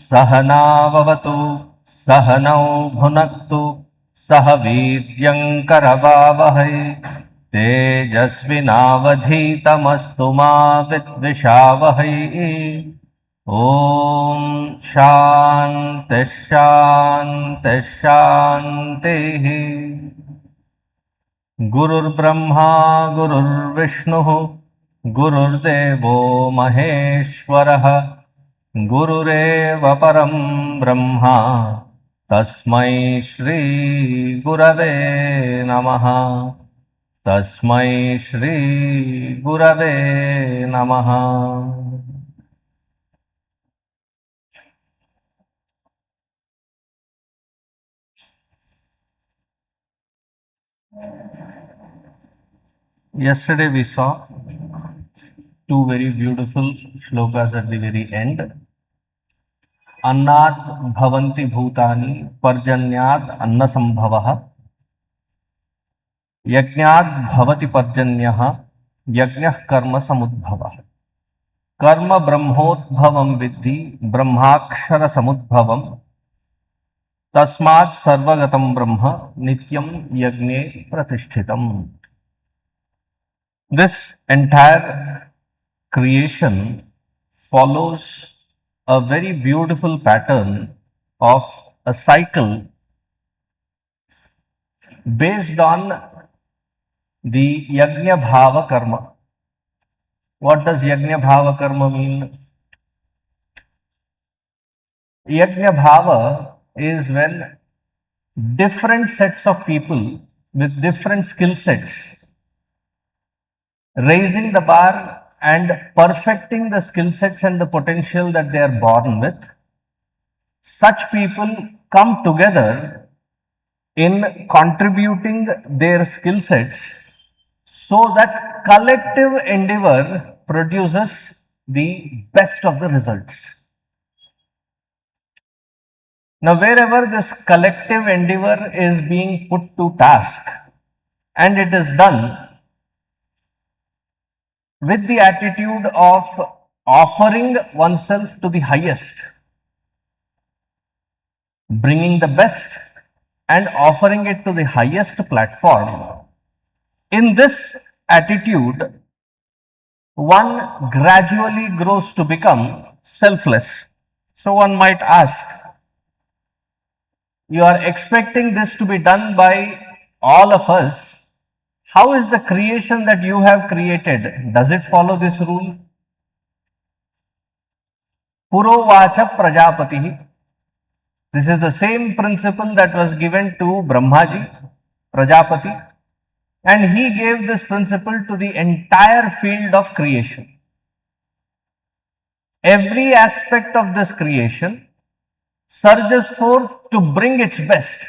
सहनाववतु सहनौ भुनक्तु सह वीर्यङ्करवावहै तेजस्विनावधीतमस्तु मा विद्विषावहै। ॐ शान्तिः शान्तिः शान्तिः। गुरुर्ब्रह्मा गुरुर्विष्णुः गुरुर्देवो महेश्वरः गुरुरेव परं ब्रह्मा तस्मै श्री गुरवे नमः। तस्मै श्री गुरवे नमः। Yesterday we saw two very beautiful shlokas at the very end. अन्नात् भवन्ति भूतानि पर्जन्यात् अन्नसंभवः यज्ञात् भवति पर्जन्यः यज्ञः कर्म समुद्भवः। कर्म ब्रह्मोद्भवं विद्धि ब्रह्माक्षर समुद्भवं तस्मात् सर्वगतं ब्रह्म नित्यं यज्ञे प्रतिष्ठितम्। This entire creation follows a very beautiful pattern of a cycle based on the yajna bhava karma. What does yajna bhava karma mean? Yajna bhava is when different sets of people with different skill sets raising the bar and perfecting the skill sets and the potential that they are born with, such people come together in contributing their skill sets so that collective endeavor produces the best of the results. Now, wherever this collective endeavor is being put to task and it is done with the attitude of offering oneself to the highest, bringing the best and offering it to the highest platform. In this attitude, one gradually grows to become selfless. So one might ask, you are expecting this to be done by all of us. How is the creation that you have created? Does it follow this rule? Purovacha Prajapati. This is the same principle that was given to Brahmaji, Prajapati, and he gave this principle to the entire field of creation. Every aspect of this creation surges forth to bring its best.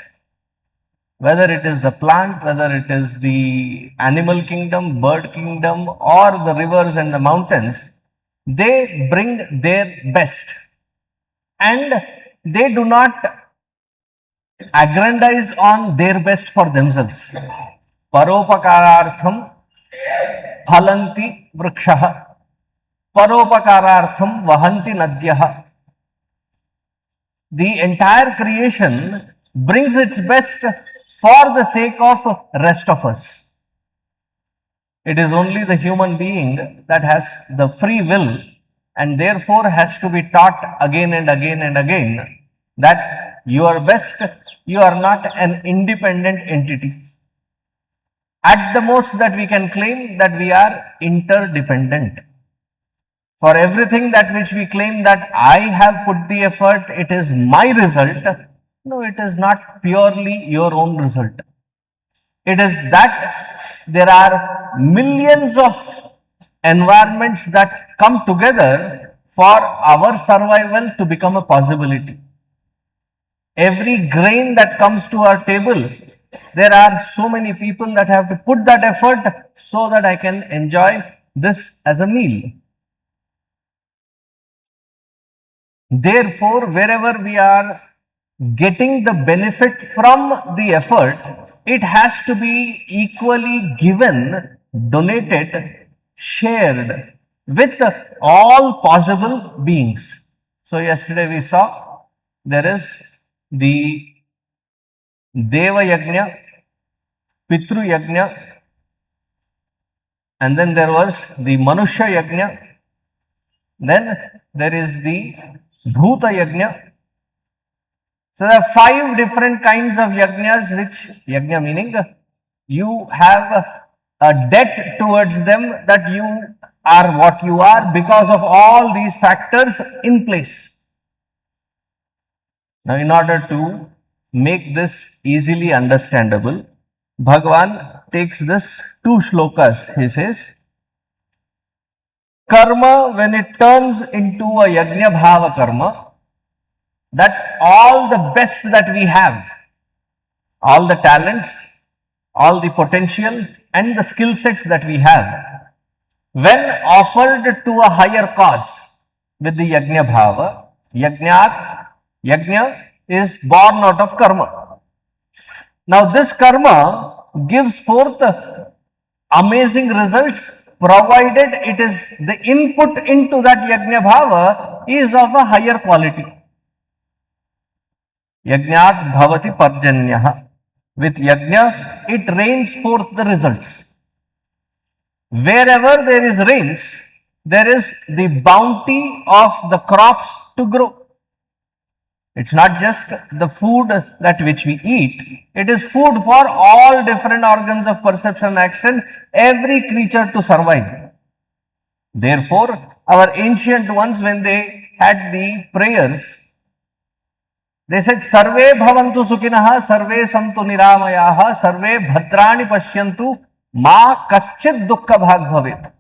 Whether it is the plant, whether it is the animal kingdom, bird kingdom, or the rivers and the mountains, they bring their best. And they do not aggrandize on their best for themselves. Paropakarartham phalanti vrikshaha, paropakarartham vahanti nadyaha. The entire creation brings its best for the sake of rest of us. It is only the human being that has the free will and therefore has to be taught again and again and again that you are best, you are not an independent entity. At the most that we can claim that we are interdependent. For everything that which we claim that I have put the effort, it is my result. No, it is not purely your own result. It is that there are millions of environments that come together for our survival to become a possibility. Every grain that comes to our table, there are so many people that have to put that effort so that I can enjoy this as a meal. Therefore, wherever we are getting the benefit from the effort, it has to be equally given, donated, shared with all possible beings. So, yesterday we saw there is the Deva Yajna, Pitru Yajna, and then there was the Manusha Yajna, then there is the Bhuta Yajna. So there are 5 different kinds of yajnas, which yajna meaning you have a debt towards them, that you are what you are because of all these factors in place. Now, in order to make this easily understandable, Bhagavan takes this 2 shlokas. He says, karma, when it turns into a yajna bhava karma, that all the best that we have, all the talents, all the potential and the skill sets that we have, when offered to a higher cause with the yajna bhava, yajna is born out of karma. Now this karma gives forth amazing results, provided it is the input into that yajna bhava is of a higher quality. Yajnat bhavati parjanyah. With yajna, it rains forth the results. Wherever there is rains, there is the bounty of the crops to grow. It's not just the food that which we eat, it is food for all different organs of perception and action, every creature to survive. Therefore, our ancient ones, when they had the prayers, they said, Sarve bhavantu sukinaha, sarve santu niramayaha, sarve bhadrani pashyantu, ma kaschit dukkha bhag bhavet.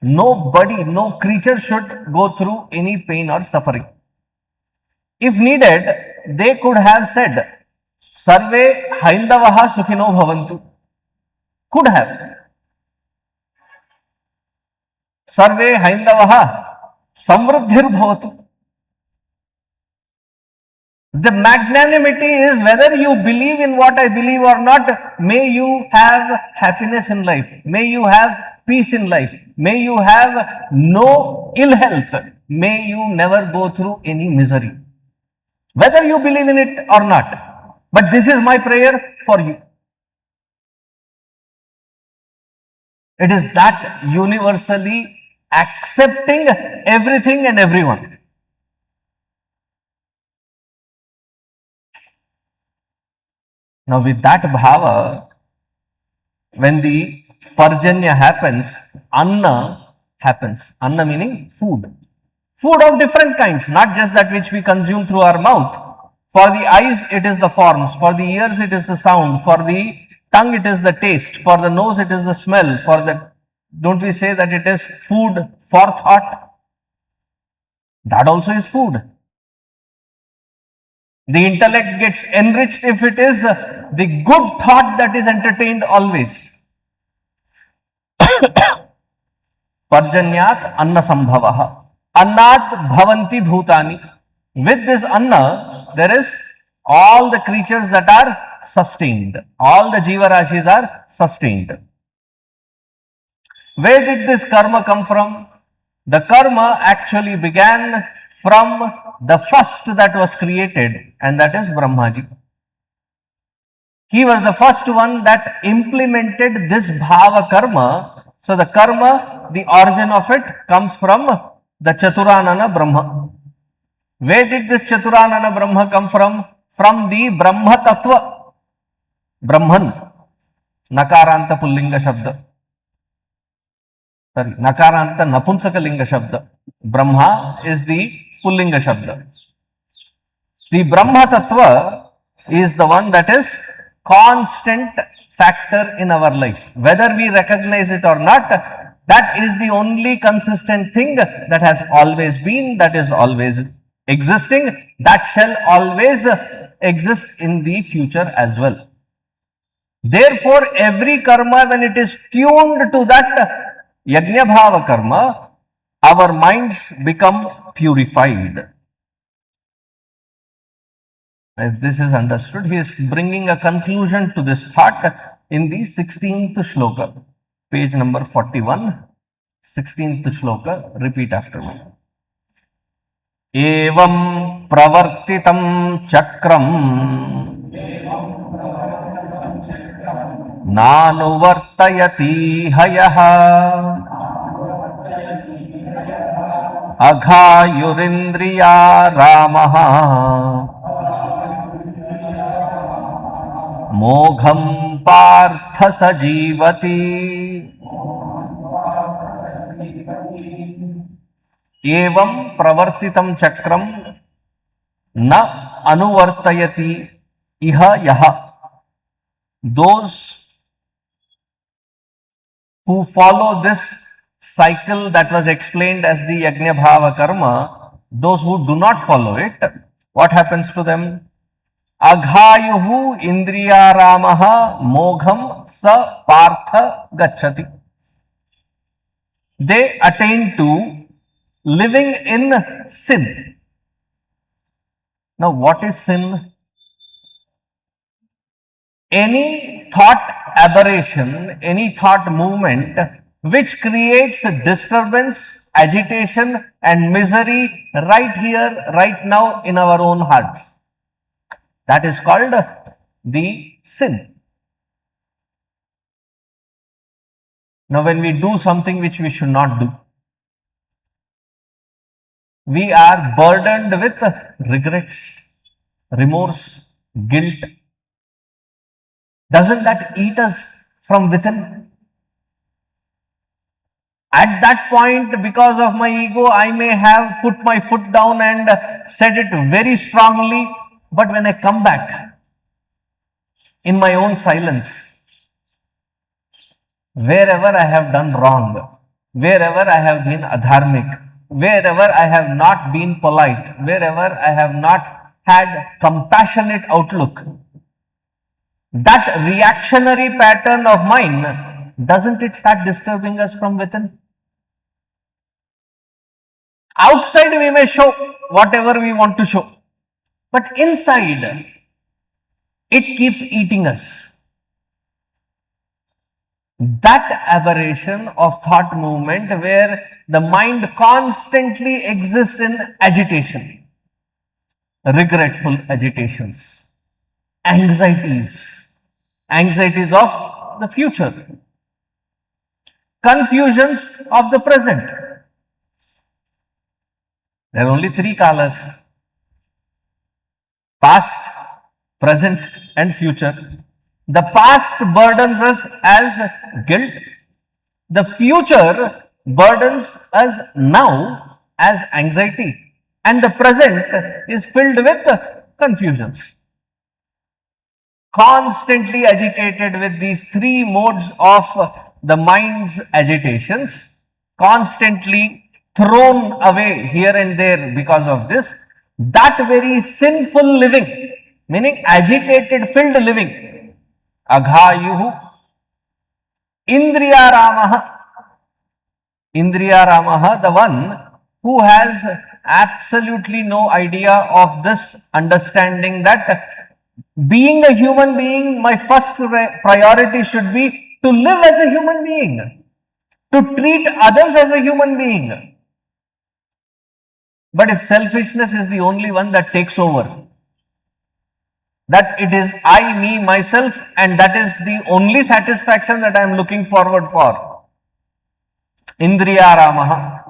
Nobody, no creature should go through any pain or suffering. If needed, they could have said, Sarve haindavaha sukhino bhavantu. Could have. Sarve haindavaha samruddhir bhavatu. The magnanimity is whether you believe in what I believe or not, may you have happiness in life, may you have peace in life, may you have no ill health, may you never go through any misery. Whether you believe in it or not. But this is my prayer for you. It is that universally accepting everything and everyone. Now, with that bhava, when the parjanya happens, anna happens. Anna meaning food. Food of different kinds, not just that which we consume through our mouth. For the eyes, it is the forms. For the ears, it is the sound. For the tongue, it is the taste. For the nose, it is the smell. For the, don't we say that it is food for thought? That also is food. The intellect gets enriched if it is the good thought that is entertained always. Parjanyat anna sambhavaha. Annat bhavanti bhutani. With this anna, there is all the creatures that are sustained. All the jiva rashis are sustained. Where did this karma come from? The karma actually began from the first that was created, and that is Brahmaji. He was the first one that implemented this bhava karma. So the karma, the origin of it comes from the Chaturanana Brahma. Where did this Chaturanana Brahma come from? From the Brahma Tattva. Brahman. Nakaranta Pullinga Shabda. Sorry, Nakaranta Napunsaka Linga Shabda. Brahma is the Pullinga Shabda. The Brahma Tattva is the one that is constant factor in our life. Whether we recognize it or not, that is the only consistent thing that has always been, that is always existing, that shall always exist in the future as well. Therefore, every karma, when it is tuned to that yajna bhava karma, our minds become purified. If this is understood, he is bringing a conclusion to this thought in the 16th shloka, page number 41, 16th shloka, repeat after me. Evam pravartitam chakram nanuvartayati hayaha aghayurindriya ramaha mogham partha sajivati. Evam pravartitam chakram na anuvartayati iha yaha. Those who follow this cycle that was explained as the yajna bhava karma, those who do not follow it, what happens to them? Aghayuhu indriyaramaha mogham sa partha gacchati. They attain to living in sin. Now, what is sin? Any thought aberration, any thought movement which creates disturbance, agitation and misery right here, right now in our own hearts. That is called the sin. Now, when we do something which we should not do, we are burdened with regrets, remorse, guilt. Doesn't that eat us from within? At that point, because of my ego, I may have put my foot down and said it very strongly, but when I come back in my own silence, wherever I have done wrong, wherever I have been adharmic, wherever I have not been polite, wherever I have not had compassionate outlook, that reactionary pattern of mine, doesn't it start disturbing us from within? Outside we may show whatever we want to show, but inside it keeps eating us. That aberration of thought movement where the mind constantly exists in agitation, regretful agitations, anxieties of the future, confusions of the present. There are only three kalas: past, present and future. The past burdens us as guilt. The future burdens us now as anxiety. And the present is filled with confusions. Constantly agitated with these three modes of the mind's agitations, constantly thrown away here and there because of this, that very sinful living, meaning agitated, filled living, aghayuhu indriyaramaha. Indriyaramaha, the one who has absolutely no idea of this understanding that being a human being, my first priority should be to live as a human being, to treat others as a human being. But if selfishness is the only one that takes over, that it is I, me, myself, and that is the only satisfaction that I am looking forward for, indriyaramaha.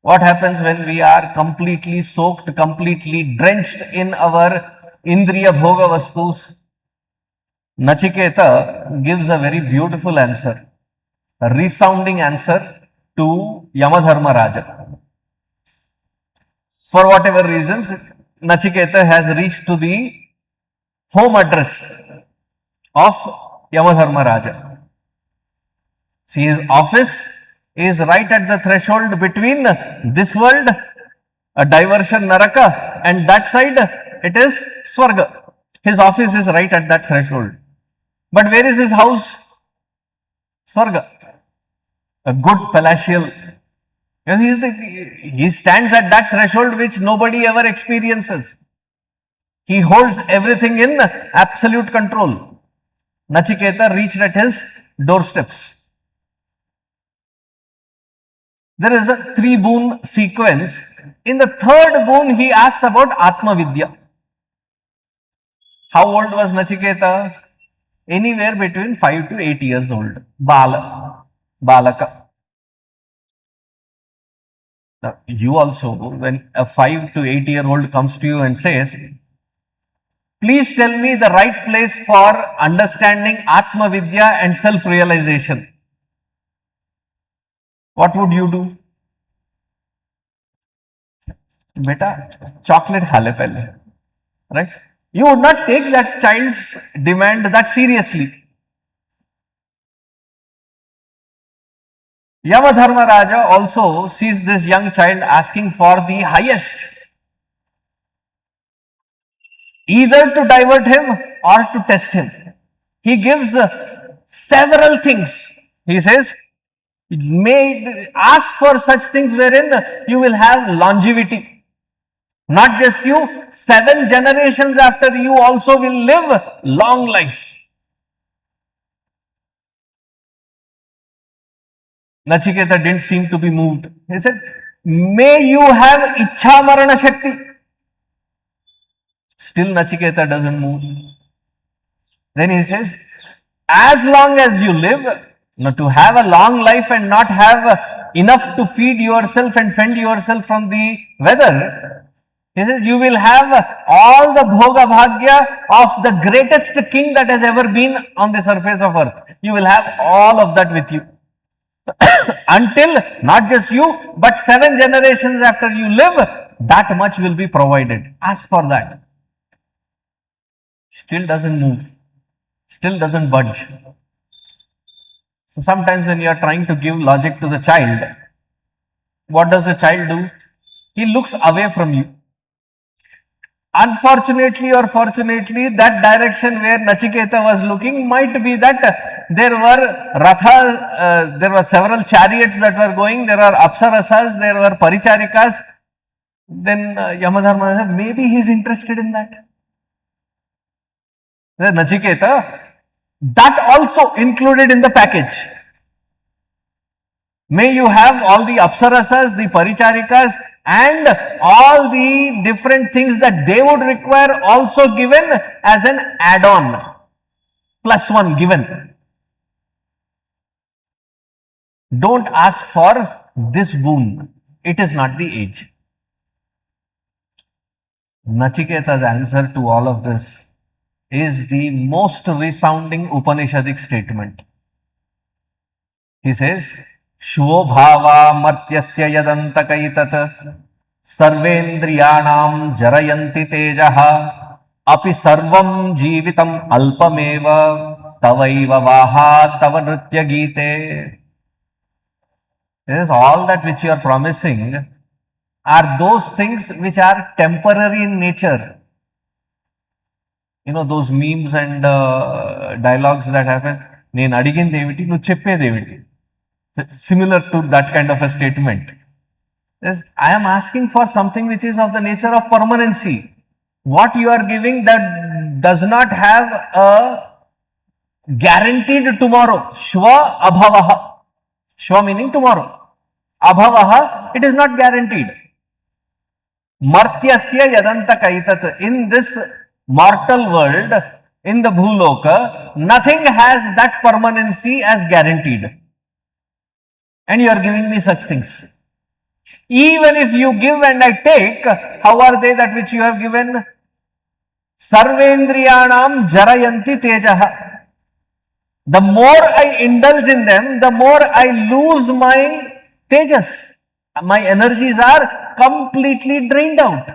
What happens when we are completely soaked, completely drenched in our indriya bhoga vastus? Nachiketa gives a very beautiful answer, a resounding answer to Yamadharma Raja. For whatever reasons, Nachiketa has reached to the home address of Yamadharma Raja. See, his office is right at the threshold between this world, a diversion Naraka, and that side it is Swarga. His office is right at that threshold. But where is his house? Swarga. A good palatial. He stands at that threshold which nobody ever experiences. He holds everything in absolute control. Nachiketa reached at his doorsteps. There is a 3-boon sequence. In the 3rd boon, he asks about Atma Vidya. How old was Nachiketa? Anywhere between 5 to 8 years old. Balaka. Now, you also, when a 5 to 8 year old comes to you and says, please tell me the right place for understanding Atma Vidya and self-realization, what would you do? Beta, chocolate khale pehle. Right? You would not take that child's demand that seriously. Yamadharma Raja also sees this young child asking for the highest, either to divert him or to test him. He gives several things. He says, may ask for such things wherein you will have longevity. Not just you, 7 generations after you also will live long life. Nachiketa didn't seem to be moved. He said, may you have Ichha Marana Shakti. Still Nachiketa doesn't move. Then he says, as long as you live, to have a long life and not have enough to feed yourself and fend yourself from the weather, he says, you will have all the bhoga bhagya of the greatest king that has ever been on the surface of earth. You will have all of that with you. Until not just you, but 7 generations after you live, that much will be provided. Ask for that. Still doesn't move. Still doesn't budge. So sometimes when you are trying to give logic to the child, what does the child do? He looks away from you. Unfortunately or fortunately, that direction where Nachiketa was looking might be that there were there were several chariots that were going, there are apsarasas, there were paricharikas. Then Yamadharma said, maybe he is interested in that. Nachiketa, that also included in the package. May you have all the apsarasas, the paricharikas, and all the different things that they would require also given as an add-on, +1 given. Don't ask for this boon. It is not the age. Nachiketa's answer to all of this is the most resounding Upanishadic statement. He says, Shvobhava martyasya yadantakaitat sarvendriyanam jarayanti tejaha api sarvam jivitam alpameva tavaiva vaha tava nritya gite. This is all that which you are promising are those things which are temporary in nature. You know, those memes and dialogues that happen, Nenu adigin deviti, nu cheppe deviti. Similar to that kind of a statement. Yes, I am asking for something which is of the nature of permanency. What you are giving that does not have a guaranteed tomorrow. Shva abhavaha. Shva meaning tomorrow. Abhavaha, it is not guaranteed. Martyasya yadanta kaitat. In this mortal world, in the bhuloka, nothing has that permanency as guaranteed. And you are giving me such things. Even if you give and I take, how are they that which you have given? Sarvendriyanam jarayanti tejaha. The more I indulge in them, the more I lose my tejas. My energies are completely drained out.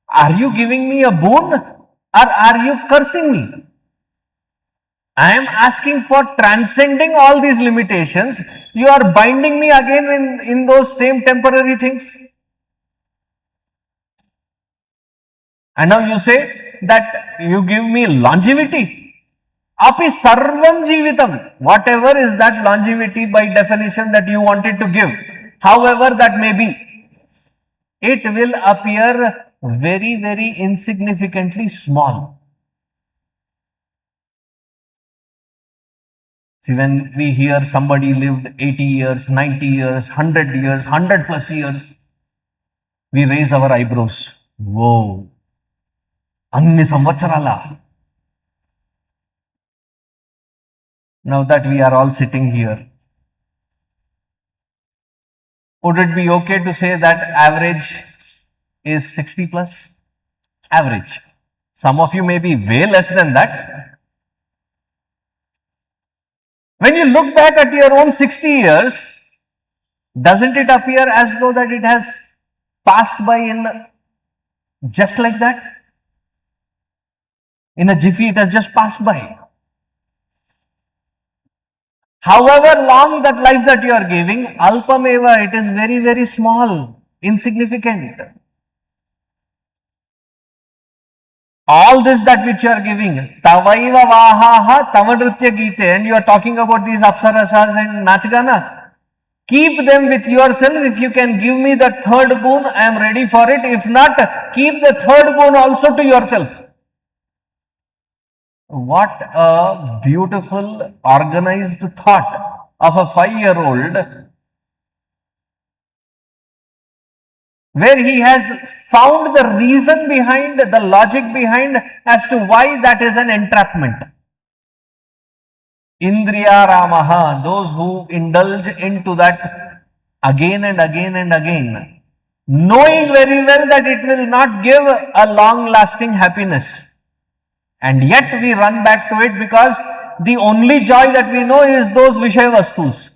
Are you giving me a boon or are you cursing me? I am asking for transcending all these limitations. You are binding me again in those same temporary things. And now you say that you give me longevity. Api sarvam jivitam. Whatever is that longevity by definition that you wanted to give, however that may be, it will appear very, very insignificantly small. See, when we hear somebody lived 80 years, 90 years, 100 years, 100 plus years, we raise our eyebrows. Whoa, అన్ని సంవత్సరాల. Now that we are all sitting here, would it be okay to say that average is 60 plus? Average. Some of you may be way less than that. When you look back at your own 60 years, doesn't it appear as though that it has passed by in just like that? In a jiffy, it has just passed by. However long that life that you are giving, alpameva, it is very, very small, insignificant. All this that which you are giving, Tavaiva Vahaha Tavanritya Gite, and you are talking about these Apsarasas and Nachgana. Keep them with yourself. If you can give me the third boon, I am ready for it. If not, keep the third boon also to yourself. What a beautiful organized thought of a 5-year-old, where he has found the reason behind, the logic behind as to why that is an entrapment. Indriya Ramaha, those who indulge into that again and again and again, knowing very well that it will not give a long lasting happiness. And yet we run back to it because the only joy that we know is those Vishaya Vastus.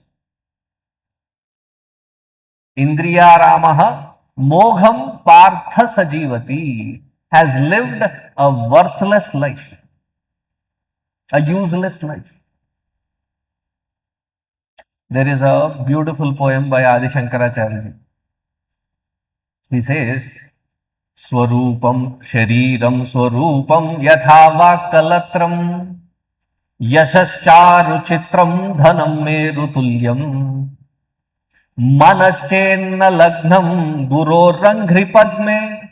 Indriya Ramaha Mogham Partha Sajivati has lived a worthless life, a useless life. There is a beautiful poem by Adi Shankaracharya. He says, Swarupam Shariram Swarupam Yatha Vakalatram Yashascharu Chitram Dhanam Merutulyam Manaschenna Lagnam Guru Rangri Padme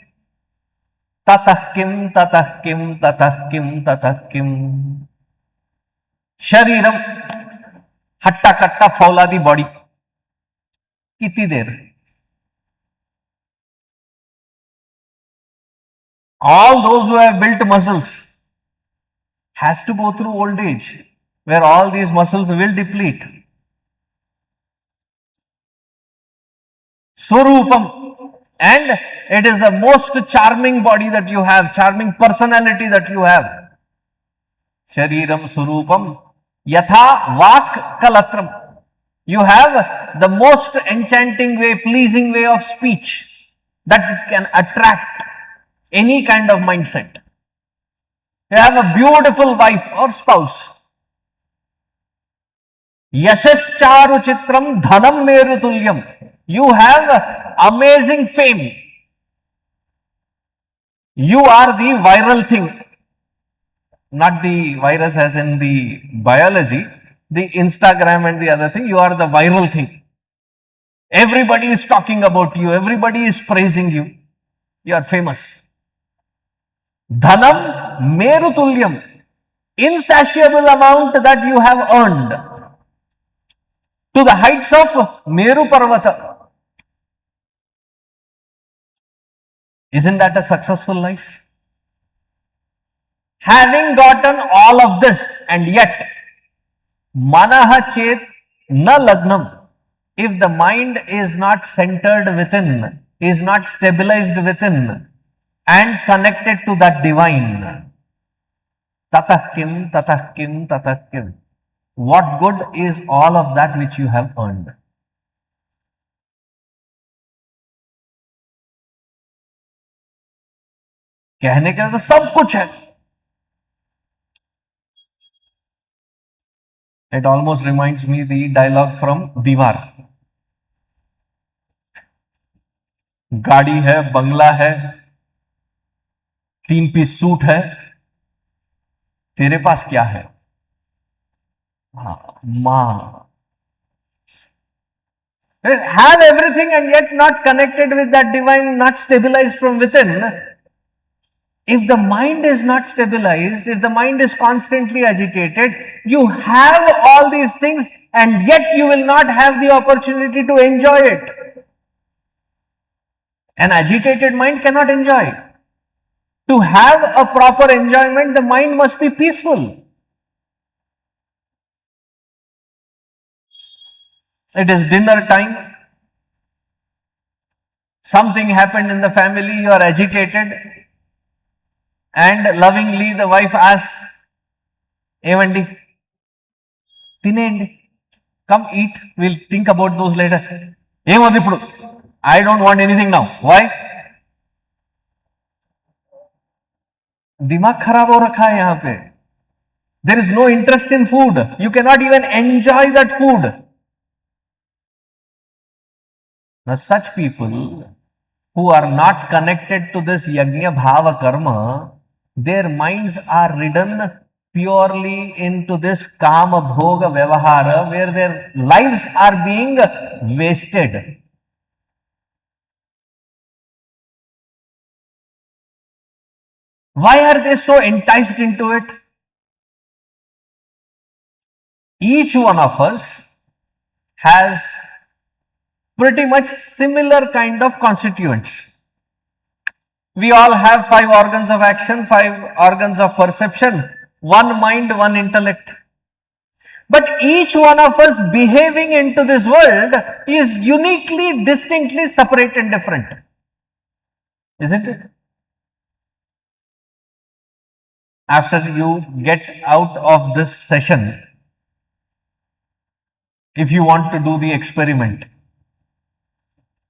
Tatah Kim Tatah Kim Tatah Kim Tatah Kim Shariram हट्टा कट्टा फौलादी body कितनी देर all those who have built muscles has to go through old age where all these muscles will deplete. Swarupam, and it is the most charming body that you have, charming personality that you have. Shariram Swarupam Yatha Vak Kalatram. You have the most enchanting way, pleasing way of speech that can attract any kind of mindset. You have a beautiful wife or spouse. Yashascharu Chitram Dhanam Merutulyam. You have amazing fame. You are the viral thing. Not the virus as in the biology, the Instagram and the other thing, you are the viral thing. Everybody is talking about you, everybody is praising you, you are famous. Dhanam Merutulyam, insatiable amount that you have earned to the heights of Meru Parvata. Isn't that a successful life? Having gotten all of this, and yet Manaha Chet Na Lagnam, if the mind is not centered within, is not stabilized within and connected to that divine, Tatah Kim, Tatah Kim, Tatah Kim. What good is all of that which you have earned? कहने के लिए तो सब कुछ है, It almost reminds me the dialogue from Diwar. गाड़ी है, बंगला है, 3 पीस सूट है, तेरे पास क्या है? हाँ, मां. Have everything and yet not connected with that divine, not stabilized from within. If the mind is not stabilized, if the mind is constantly agitated, you have all these things and yet you will not have the opportunity to enjoy it. An agitated mind cannot enjoy. To have a proper enjoyment, the mind must be peaceful. It is dinner time. Something happened in the family, you are agitated, and lovingly the wife asks, Evandi, tinendi, come eat, we'll think about those later. I don't want anything now. Why? दिमाग खराब हो रखा है यहाँ पे. There is no interest in food. You cannot even enjoy that food. Now, such people who are not connected to this yajna bhava karma, their minds are ridden purely into this kama bhoga vyavahara, where their lives are being wasted. Why are they so enticed into it? Each one of us has pretty much similar kind of constituents. We all have 5 organs of action, 5 organs of perception, one mind, one intellect. But each one of us behaving into this world is uniquely, distinctly separate and different. Isn't it? After you get out of this session, if you want to do the experiment,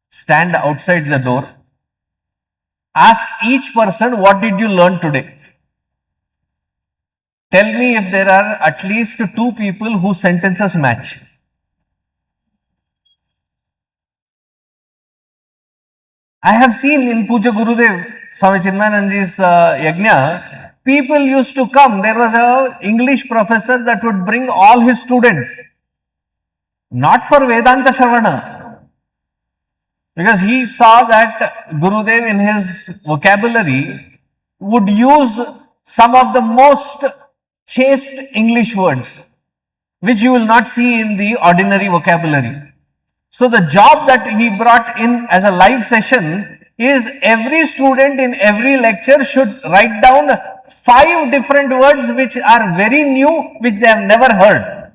stand outside the door, ask each person, what did you learn today? Tell me if there are at least 2 people whose sentences match. I have seen in Pujya Gurudev, Swami Chinmayananda's yajna, people used to come. There was an English professor that would bring all his students, not for Vedanta Shravana, because he saw that Gurudev in his vocabulary would use some of the most chaste English words, which you will not see in the ordinary vocabulary. So the job that he brought in as a live session is every student in every lecture should write down 5 different words which are very new, which they have never heard.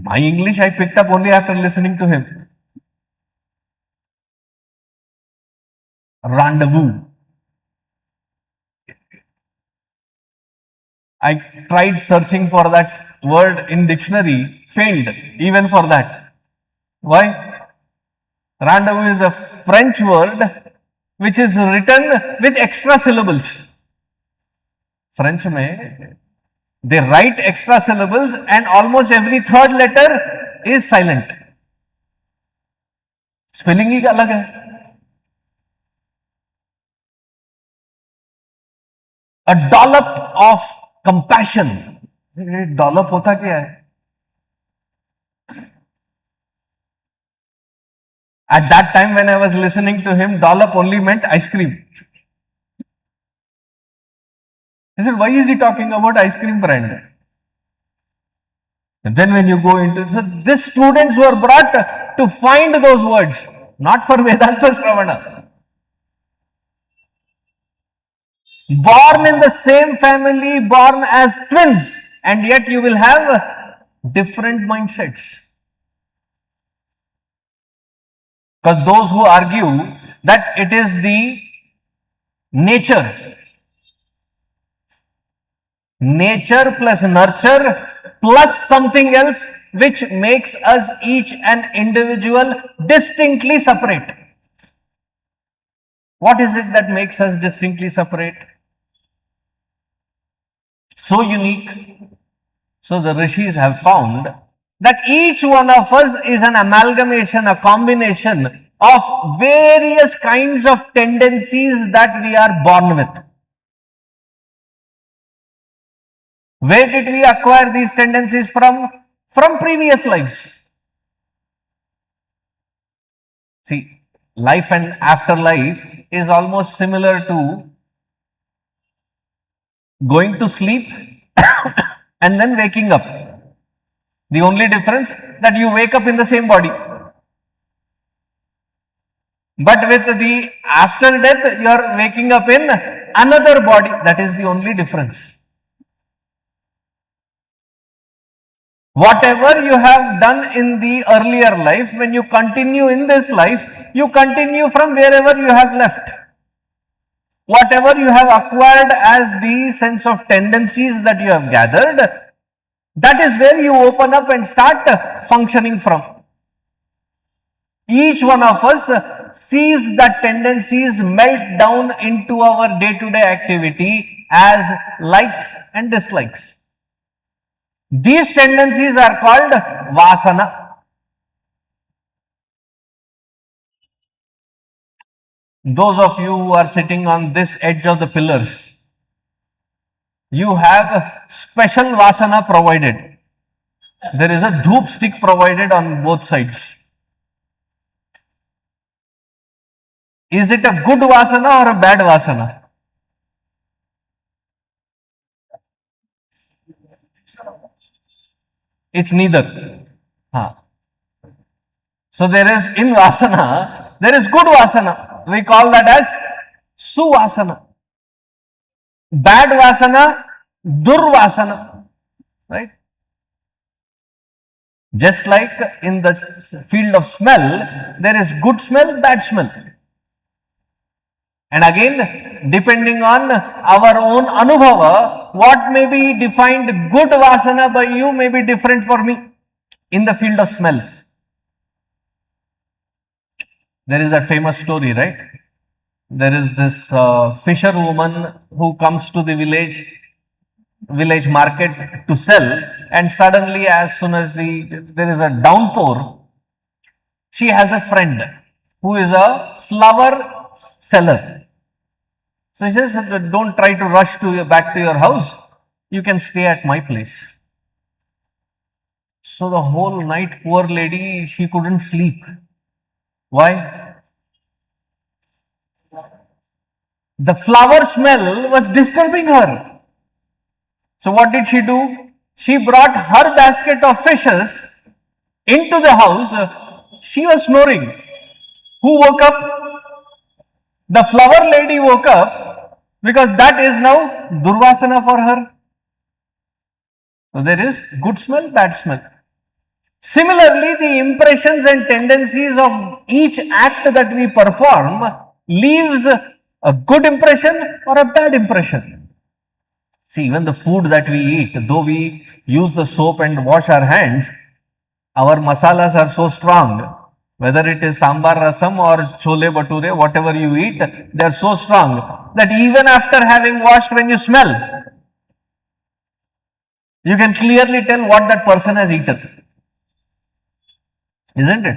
My English I picked up only after listening to him. Rendezvous. I tried searching for that word in dictionary, failed even for that. Why? Rendezvous is a French word which is written with extra syllables. French mein, they write extra syllables and almost every third letter is silent. Spelling ही अलग है. A dollop of compassion. Dollop होता क्या है? At that time when I was listening to him, dollop only meant ice cream. I said, why is he talking about ice cream brand? And then when you go into, so these students were brought to find those words, not for Vedanta Shravana. Born in the same family, born as twins, and yet you will have different mindsets. Because those who argue that it is the nature plus nurture plus something else which makes us each an individual distinctly separate. What is it that makes us distinctly separate? So unique. So the rishis have found that each one of us is an amalgamation, a combination of various kinds of tendencies that we are born with. Where did we acquire these tendencies from? From previous lives. See, life and afterlife is almost similar to going to sleep and then waking up. The only difference that you wake up in the same body. But with the after death, you are waking up in another body. That is the only difference. Whatever you have done in the earlier life, when you continue in this life, you continue from wherever you have left. Whatever you have acquired as the sense of tendencies that you have gathered, that is where you open up and start functioning from. Each one of us sees that tendencies melt down into our day-to-day activity as likes and dislikes. These tendencies are called vasana. Those of you who are sitting on this edge of the pillars, you have special vasana provided. There is a dhoop stick provided on both sides. Is it a good vasana or a bad vasana? It's neither. So there is in vasana, there is good vasana. We call that as suvasana. Bad vasana, durvasana. Right? Just like in the field of smell, there is good smell, bad smell. And again, depending on our own anubhava, what may be defined good vasana by you may be different for me in the field of smells. There is that famous story, right? There is this fisherwoman who comes to the village market to sell, and suddenly, as soon as there is a downpour, she has a friend who is a flower seller. So he says, don't try to rush back to your house. You can stay at my place. So the whole night, poor lady, she couldn't sleep. Why? The flower smell was disturbing her. So what did she do? She brought her basket of fishes into the house. She was snoring. Who woke up? The flower lady woke up, because that is now durvasana for her. So there is good smell, bad smell. Similarly, the impressions and tendencies of each act that we perform leaves a good impression or a bad impression. See, even the food that we eat, though we use the soap and wash our hands, our masalas are so strong. Whether it is sambar rasam or chole bhature, whatever you eat, they are so strong that even after having washed, when you smell, you can clearly tell what that person has eaten. Isn't it?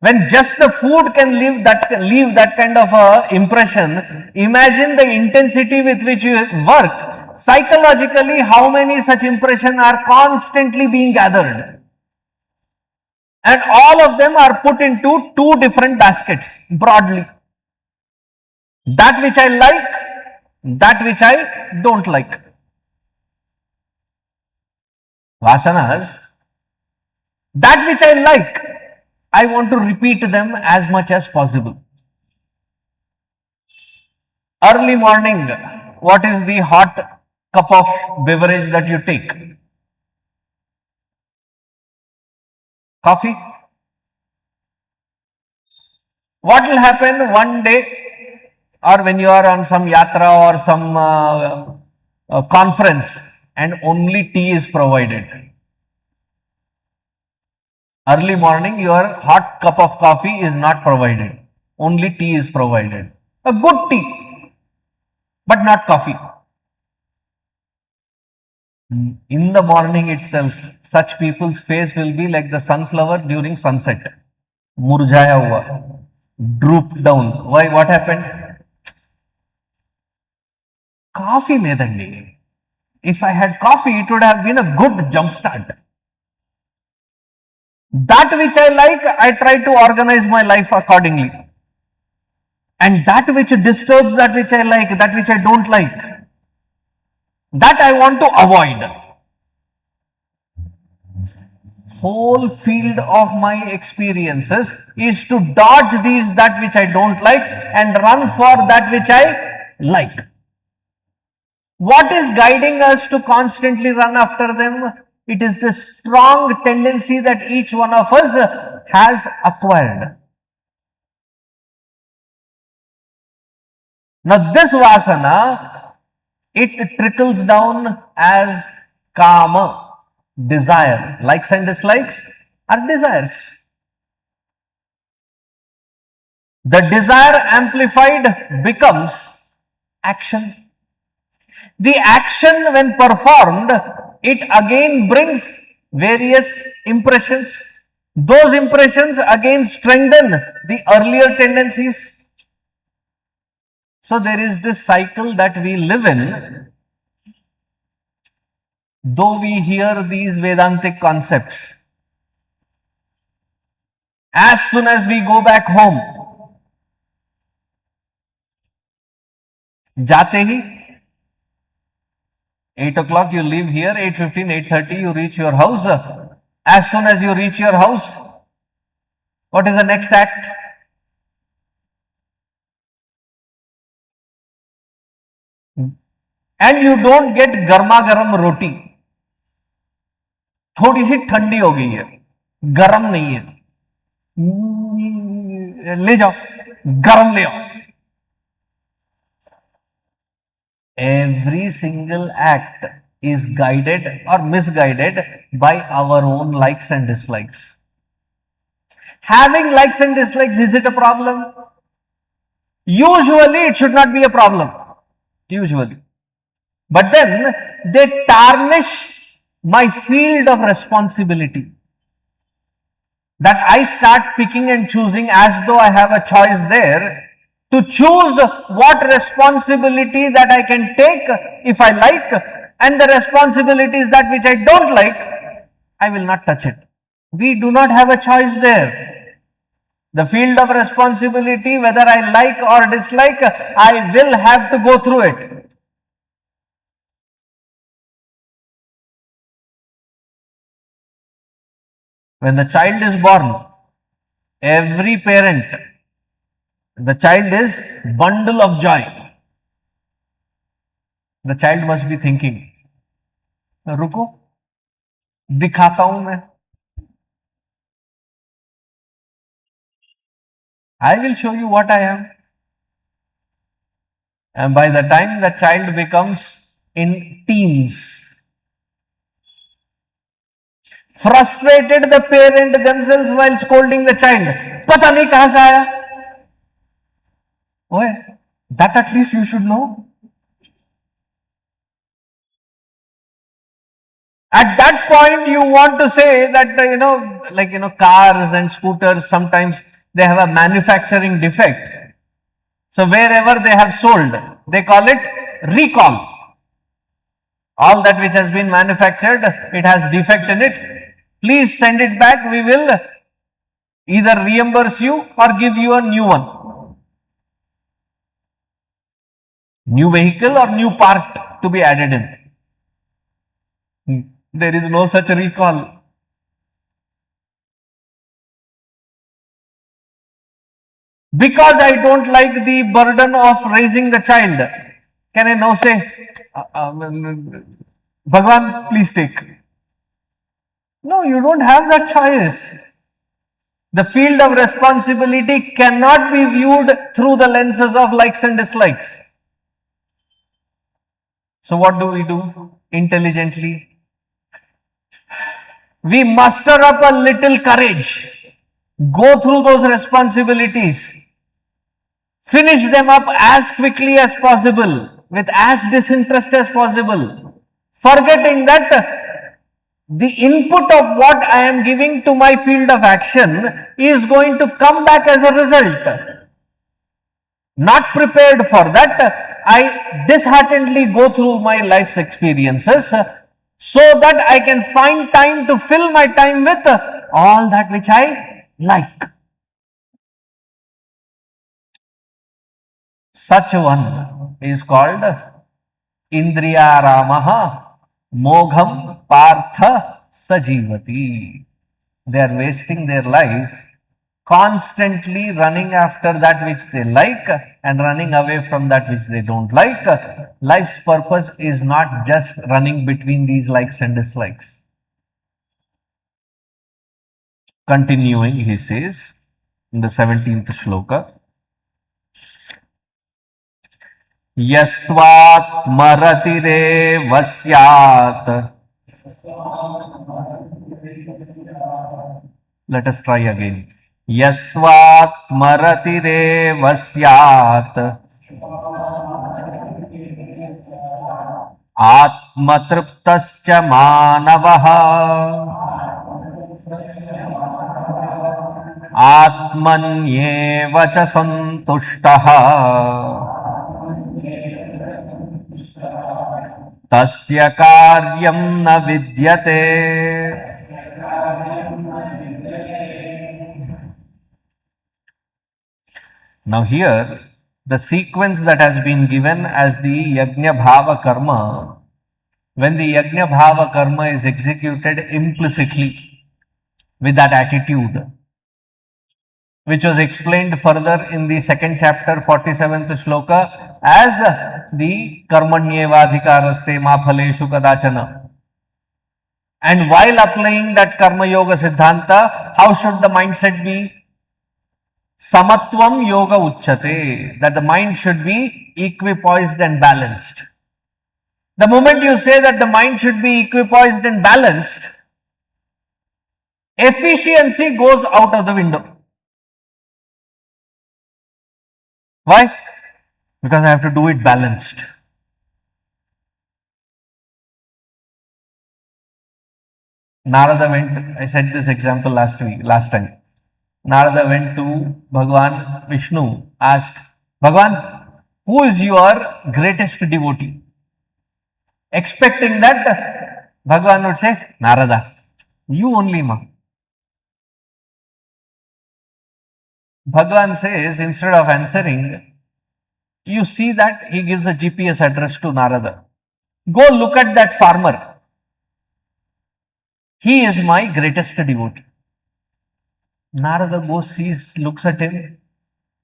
When just the food can leave that kind of a impression, imagine the intensity with which you work. Psychologically, how many such impressions are constantly being gathered? And all of them are put into two different baskets, broadly. That which I like, that which I don't like. Vasanas, that which I like, I want to repeat them as much as possible. Early morning, what is the hot cup of beverage that you take? Coffee. What will happen one day, or when you are on some yatra or some conference and only tea is provided? Early morning, your hot cup of coffee is not provided. Only tea is provided. A good tea, but not coffee. In the morning itself, such people's face will be like the sunflower during sunset. Murjhaya hua, drooped down. Why? What happened? Coffee ledandi. If I had coffee, it would have been a good jump start. That which I like, I try to organize my life accordingly. And that which disturbs that which I like, that which I don't like, that I want to avoid. Whole field of my experiences is to dodge these that which I don't like and run for that which I like. What is guiding us to constantly run after them? It is the strong tendency that each one of us has acquired. Now this vasana, it trickles down as kama, desire. Likes and dislikes are desires. The desire amplified becomes action. The action, when performed, it again brings various impressions. Those impressions again strengthen the earlier tendencies. So there is this cycle that we live in. Though we hear these Vedantic concepts, as soon as we go back home, जाते ही 8 o'clock you leave here, 8:15, 8:30 you reach your house. As soon as you reach your house, what is the next act? And you don't get garma garam roti. थोड़ी सी ठंडी हो गई है, गरम नहीं है, ले जाओ, गरम ले आओ. Every single act is guided or misguided by our own likes and dislikes. Having likes and dislikes, is it a problem? Usually it should not be a problem. Usually. But then they tarnish my field of responsibility. That I start picking and choosing as though I have a choice there to choose what responsibility that I can take if I like, and the responsibilities that which I don't like, I will not touch it. We do not have a choice there. The field of responsibility, whether I like or dislike, I will have to go through it. When the child is born, every parent, the child is bundle of joy. The child must be thinking, रुको, दिखाता हूं मैं. I will show you what I am. And by the time the child becomes in teens, frustrated the parent themselves while scolding the child. पता नहीं कहां से आया. ओए, that at least you should know. At that point, you want to say that, cars and scooters, sometimes they have a manufacturing defect. So wherever they have sold, they call it recall. All that which has been manufactured, it has defect in it. Please send it back. We will either reimburse you or give you a new one. New vehicle or new part to be added in. There is no such recall. Because I don't like the burden of raising the child, can I now say, Bhagwan, please take? No, you don't have that choice. The field of responsibility cannot be viewed through the lenses of likes and dislikes. So what do we do? Intelligently, we muster up a little courage, go through those responsibilities, finish them up as quickly as possible, with as disinterest as possible, forgetting that the input of what I am giving to my field of action is going to come back as a result. Not prepared for that, I disheartenedly go through my life's experiences so that I can find time to fill my time with all that which I like. Such one is called Indriyaramaha Mogham Partha Sajivati. They are wasting their life constantly running after that which they like and running away from that which they don't like. Life's purpose is not just running between these likes and dislikes. Continuing, he says in the 17th shloka, Yastvatmaratirev syat. Let us try again. Yastvatmaratirev syat. Atmatriptascha manavaha. Atmanyeva cha santushtaha. Tasya karyam na vidyate. Now here, the sequence that has been given as the Yajna Bhava Karma, when the Yajna Bhava Karma is executed implicitly with that attitude, which was explained further in the second chapter, 47th shloka, as the Karmanyevadhikaraste ma phaleshu kadachana. And while applying that Karma Yoga Siddhanta, how should the mindset be? Samatvam Yoga Uchyate, that the mind should be equipoised and balanced. The moment you say that the mind should be equipoised and balanced, efficiency goes out of the window. Why? Because I have to do it balanced. Narada went, I said this example last time. Narada went to Bhagavan Vishnu, asked, Bhagavan, who is your greatest devotee? Expecting that Bhagavan would say, Narada, you only, ma. Bhagavan says, instead of answering, you see that he gives a GPS address to Narada. Go look at that farmer. He is my greatest devotee. Narada goes, sees, looks at him.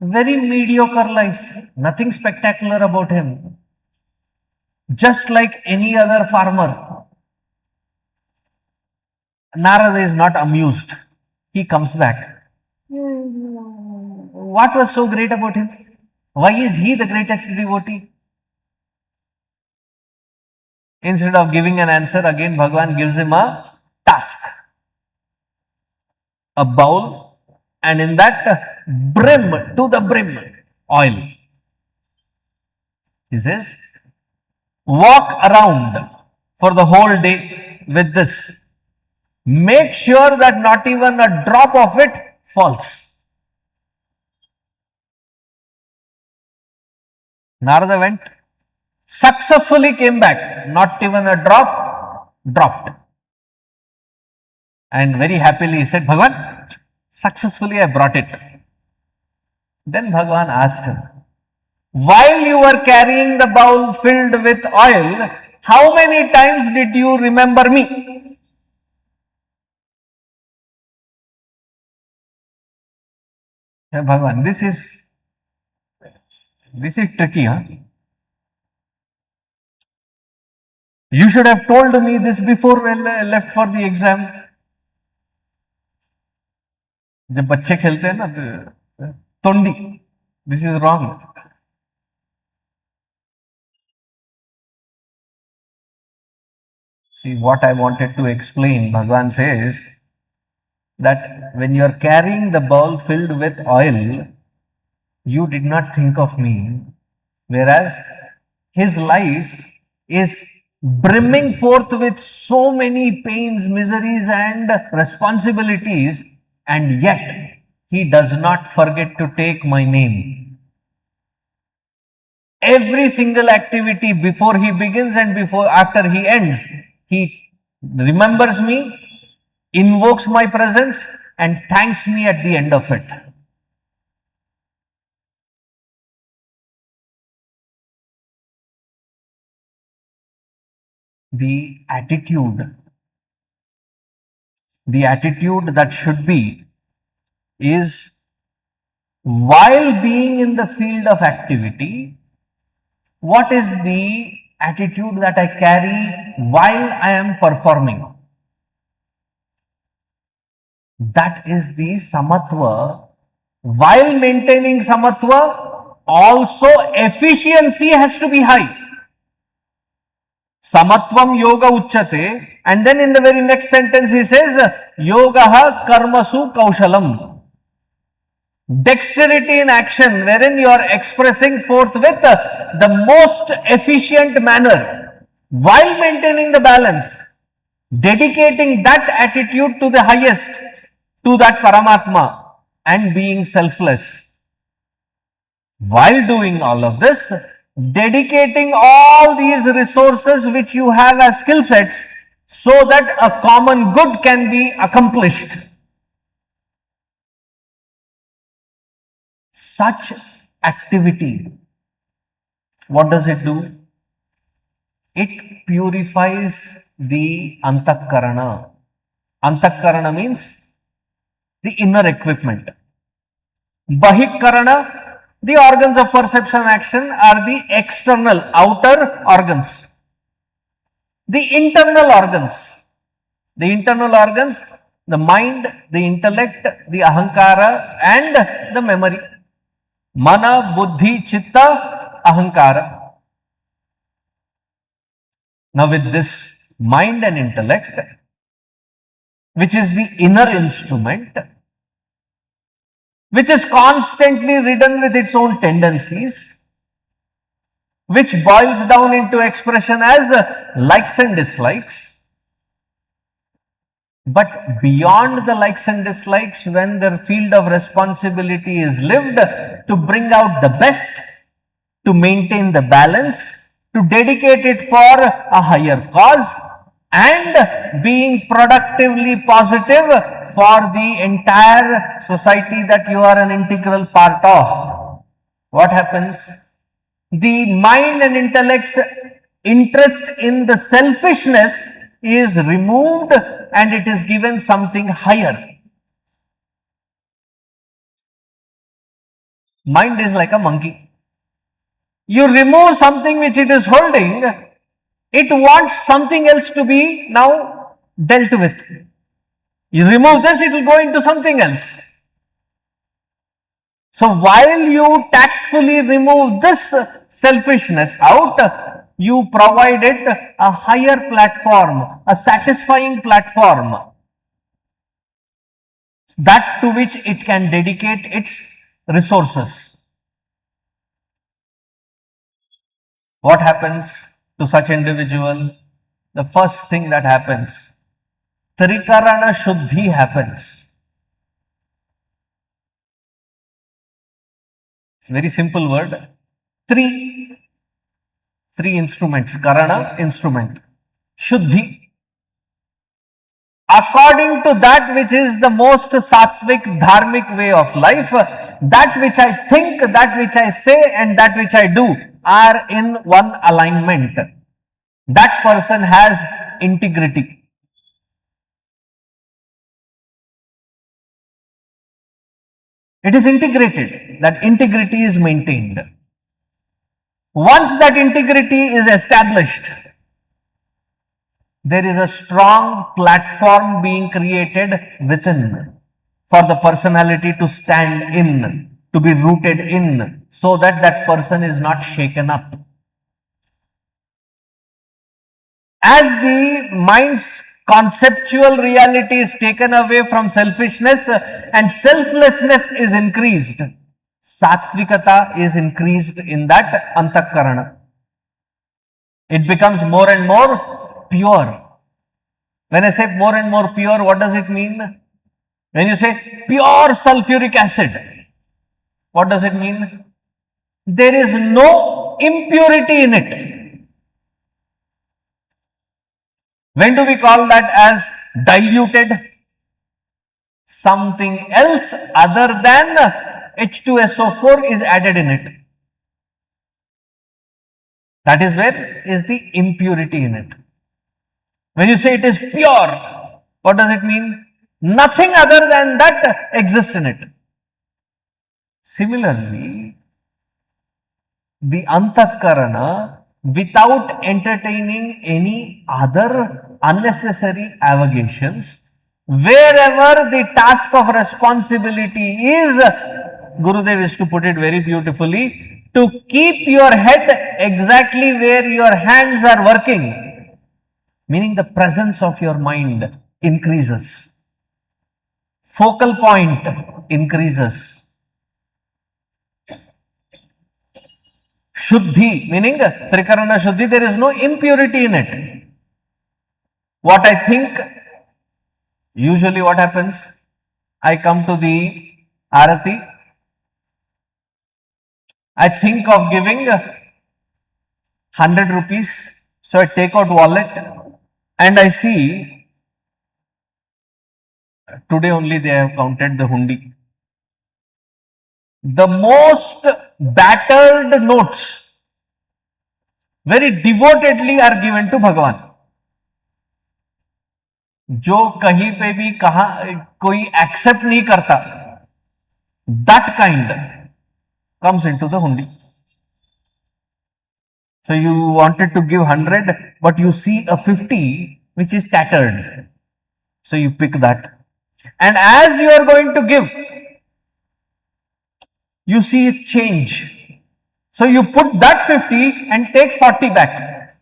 Very mediocre life. Nothing spectacular about him. Just like any other farmer. Narada is not amused. He comes back. What was so great about him? Why is he the greatest devotee? Instead of giving an answer, again Bhagavan gives him a task. A bowl, and in that brim, to the brim, oil. He says, walk around for the whole day with this. Make sure that not even a drop of it falls. Narada went, successfully came back, not even a drop dropped. And very happily he said, Bhagavan, successfully I brought it. Then Bhagavan asked him, while you were carrying the bowl filled with oil, how many times did you remember me? Hey, Bhagavan, this is tricky, huh? You should have told me this before I left for the exam. जब बच्चे खेलते हैं ना तोंडी, this is wrong. See, what I wanted to explain, Bhagavan says that when you are carrying the bowl filled with oil, you did not think of me, whereas his life is brimming forth with so many pains, miseries, and responsibilities, and yet he does not forget to take my name. Every single activity before he begins and after he ends, he remembers me, invokes my presence, and thanks me at the end of it. The attitude that should be is, while being in the field of activity, what is the attitude that I carry while I am performing? That is the samatva. While maintaining samatva, also efficiency has to be high. Samatvam yoga uchyate, and then in the very next sentence he says, yogaha karmasu kaushalam. Dexterity in action, wherein you are expressing forthwith the most efficient manner while maintaining the balance, dedicating that attitude to the highest, to that Paramatma, and being selfless. While doing all of this, dedicating all these resources which you have as skill sets so that a common good can be accomplished. Such activity, what does it do? It purifies the antakarana. Antakarana means the inner equipment. Bahikarana, the organs of perception and action, are the external, outer organs. The internal organs, the mind, the intellect, the ahankara, and the memory. Mana, buddhi, chitta, ahankara. Now with this mind and intellect, which is the inner instrument, which is constantly ridden with its own tendencies, which boils down into expression as likes and dislikes. But beyond the likes and dislikes, when the field of responsibility is lived to bring out the best, to maintain the balance, to dedicate it for a higher cause, and being productively positive for the entire society that you are an integral part of, what happens? The mind and intellect's interest in the selfishness is removed and it is given something higher. Mind is like a monkey. You remove something which it is holding, it wants something else to be now dealt with. You remove this, it will go into something else. So while you tactfully remove this selfishness out, you provide it a higher platform, a satisfying platform, that to which it can dedicate its resources. What happens to such individual? The first thing that happens, Trikarana Shuddhi happens. It's a very simple word. Three instruments. Karana, instrument. Shuddhi. According to that which is the most sattvic, dharmic way of life, that which I think, that which I say, and that which I do are in one alignment. That person has integrity. It is integrated. That integrity is maintained. Once that integrity is established, there is a strong platform being created within for the personality to stand in, to be rooted in, so that that person is not shaken up. As the mind's conceptual reality is taken away from selfishness and selflessness is increased, Sattvikata is increased in that antakarana. It becomes more and more pure. When I say more and more pure, what does it mean? When you say pure sulfuric acid, what does it mean? There is no impurity in it. When do we call that as diluted? Something else other than H2SO4 is added in it. That is where is the impurity in it. When you say it is pure, what does it mean? Nothing other than that exists in it. Similarly, the Antakarana, without entertaining any other unnecessary avocations, wherever the task of responsibility is, Gurudev is to put it very beautifully, to keep your head exactly where your hands are working, meaning the presence of your mind increases, focal point increases. Shuddhi, meaning Trikarana Shuddhi, there is no impurity in it. What I think, usually what happens, I come to the Arati, I think of giving 100 rupees, so I take out wallet and I see, today only they have counted the hundi. The most battered notes, very devotedly are given to Bhagavan. जो कहीं पे भी कहा कोई accept नहीं करता, that kind comes into the hundi. So you wanted to give 100, but you see a 50 which is tattered. So you pick that. And as you are going to give, you see it change. So you put that 50 and take 40 back.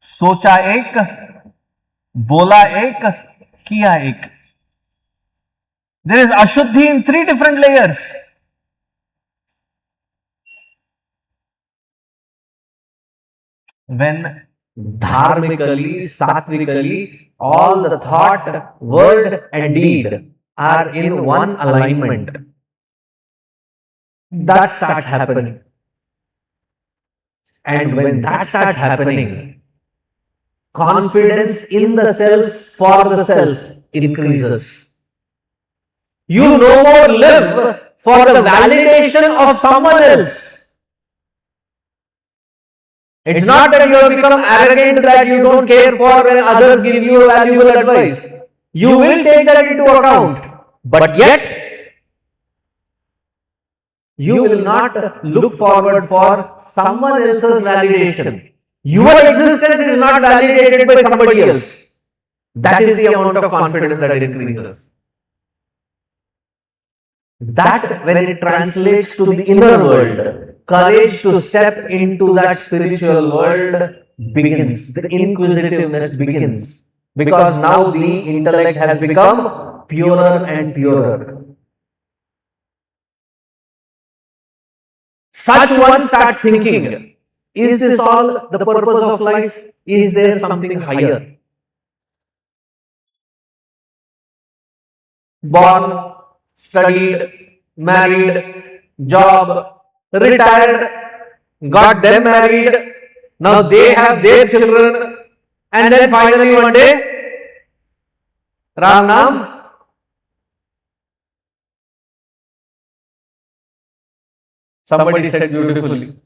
Socha ek, bola ek, kiya ek. There is ashuddhi in 3 different layers. When dharmically, sattvically, all the thought, word and deed are in one alignment, that starts happening. And when that starts happening, confidence in the self for the self increases. You no more live for the validation of someone else. It's not that you have become arrogant, that you don't care for when others give you valuable advice. You will take that into account. But yet, you will not look forward for someone else's validation. Your existence is not validated by somebody else. That is the amount of confidence that it increases. That, when it translates to the inner world, courage to step into that spiritual world begins. The inquisitiveness begins. Because now the intellect has become purer and purer. Such one starts thinking, is this all the purpose of life? Is there something higher? Born, studied, married, job, retired, got them married, now they have their children, and then finally one day, Ram Nam, somebody said beautifully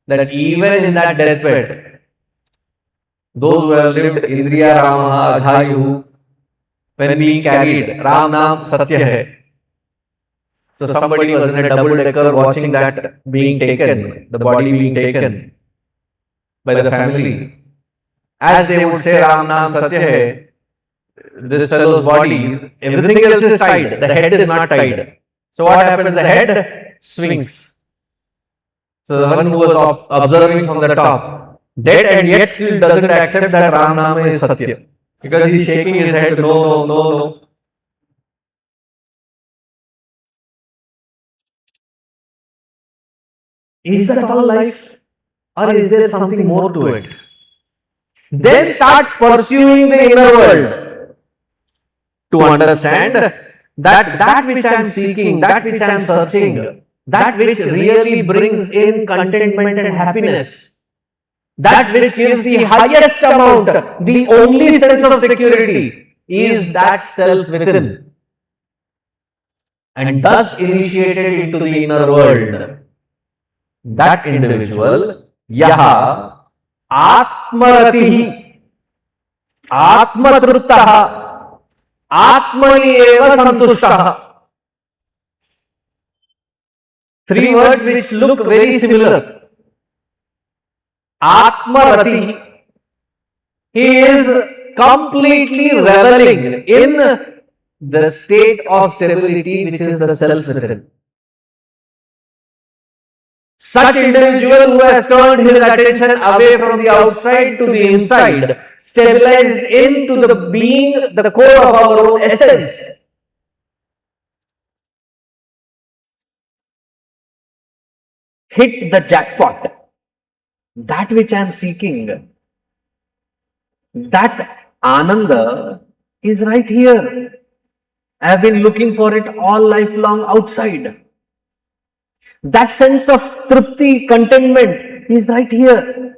that even in that deathbed, those who have lived Indriya Ramaha Adhayu, when being carried, Ram Nam Satya Hai. So somebody was in a double-decker watching that being taken, the body being taken by the family. As they would say Ram Nam Satya Hai, this fellow's body, everything else is tied, the head is not tied. So what happens? The head swings. So the one who was observing from the top, dead and yet still doesn't accept that Ram Nama is Satya. Because he's shaking his head, no, no, no, no. Is that all life? or is there something more to it? Then starts pursuing the inner world to understand that which I am seeking, that which I am searching, that which really brings in contentment and happiness, that which gives the highest amount, the only sense of security is that self within, and thus initiated into the inner world. That individual, yaha atmaratihi, atmatruptaha, atmani eva santushtaha. Three words which look very similar. Atmaratihi. He is completely reveling in the state of stability which is the self within. Such individual who has turned his attention away from the outside to the inside, stabilized into the being, the core of our own essence. Hit the jackpot. That which I am seeking, that Ananda is right here. I have been looking for it all lifelong outside. That sense of trupti, contentment is right here.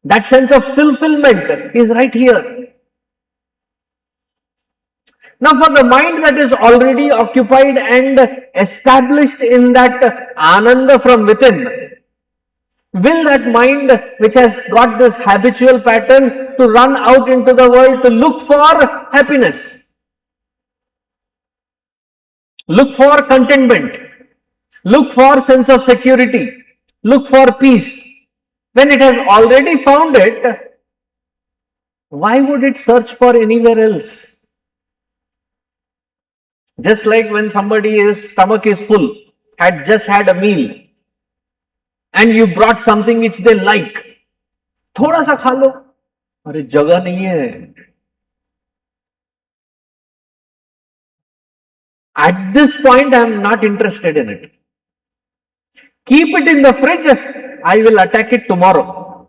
That sense of fulfillment is right here. Now for the mind that is already occupied and established in that Ananda from within, will that mind which has got this habitual pattern to run out into the world to look for happiness, look for contentment, look for sense of security, look for peace, when it has already found it, why would it search for anywhere else? Just like when somebody's stomach is full, had just had a meal, and you brought something which they like, थोड़ा सा खा लो, अरे जगह नहीं है. At this point, I am not interested in it. Keep it in the fridge, I will attack it tomorrow.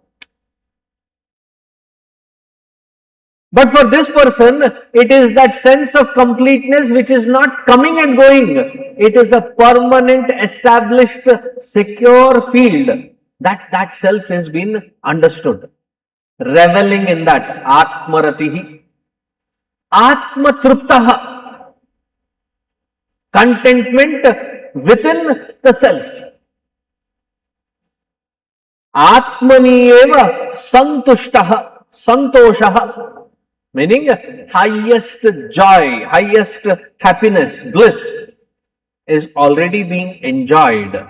But for this person, it is that sense of completeness which is not coming and going. It is a permanent, established, secure field. That self has been understood. Reveling in that. Atmaratihi. Atmatruptaha. Contentment within the self. Atmani eva santushtaha. Santoshaha. Meaning highest joy, highest happiness, bliss is already being enjoyed.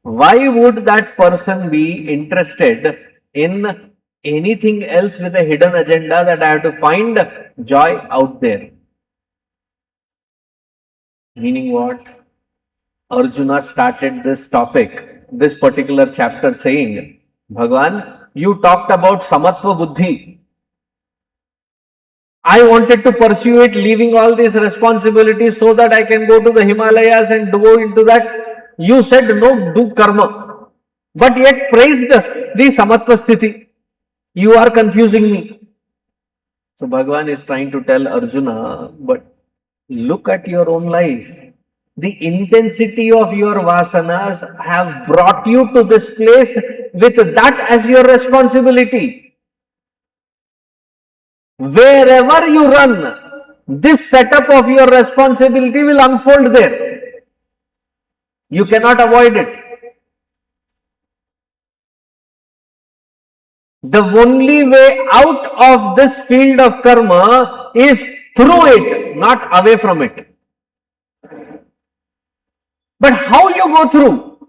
Why would that person be interested in anything else with a hidden agenda that I have to find joy out there? Meaning what? Arjuna started this topic, this particular chapter saying, Bhagavan, you talked about samatva buddhi. I wanted to pursue it, leaving all these responsibilities so that I can go to the Himalayas and go into that. You said no, do karma, but yet praised the samatva sthiti. You are confusing me. So Bhagavan is trying to tell Arjuna, but look at your own life. The intensity of your vasanas have brought you to this place with that as your responsibility. Wherever you run, this setup of your responsibility will unfold there. You cannot avoid it. The only way out of this field of karma is through it, not away from it. But how you go through?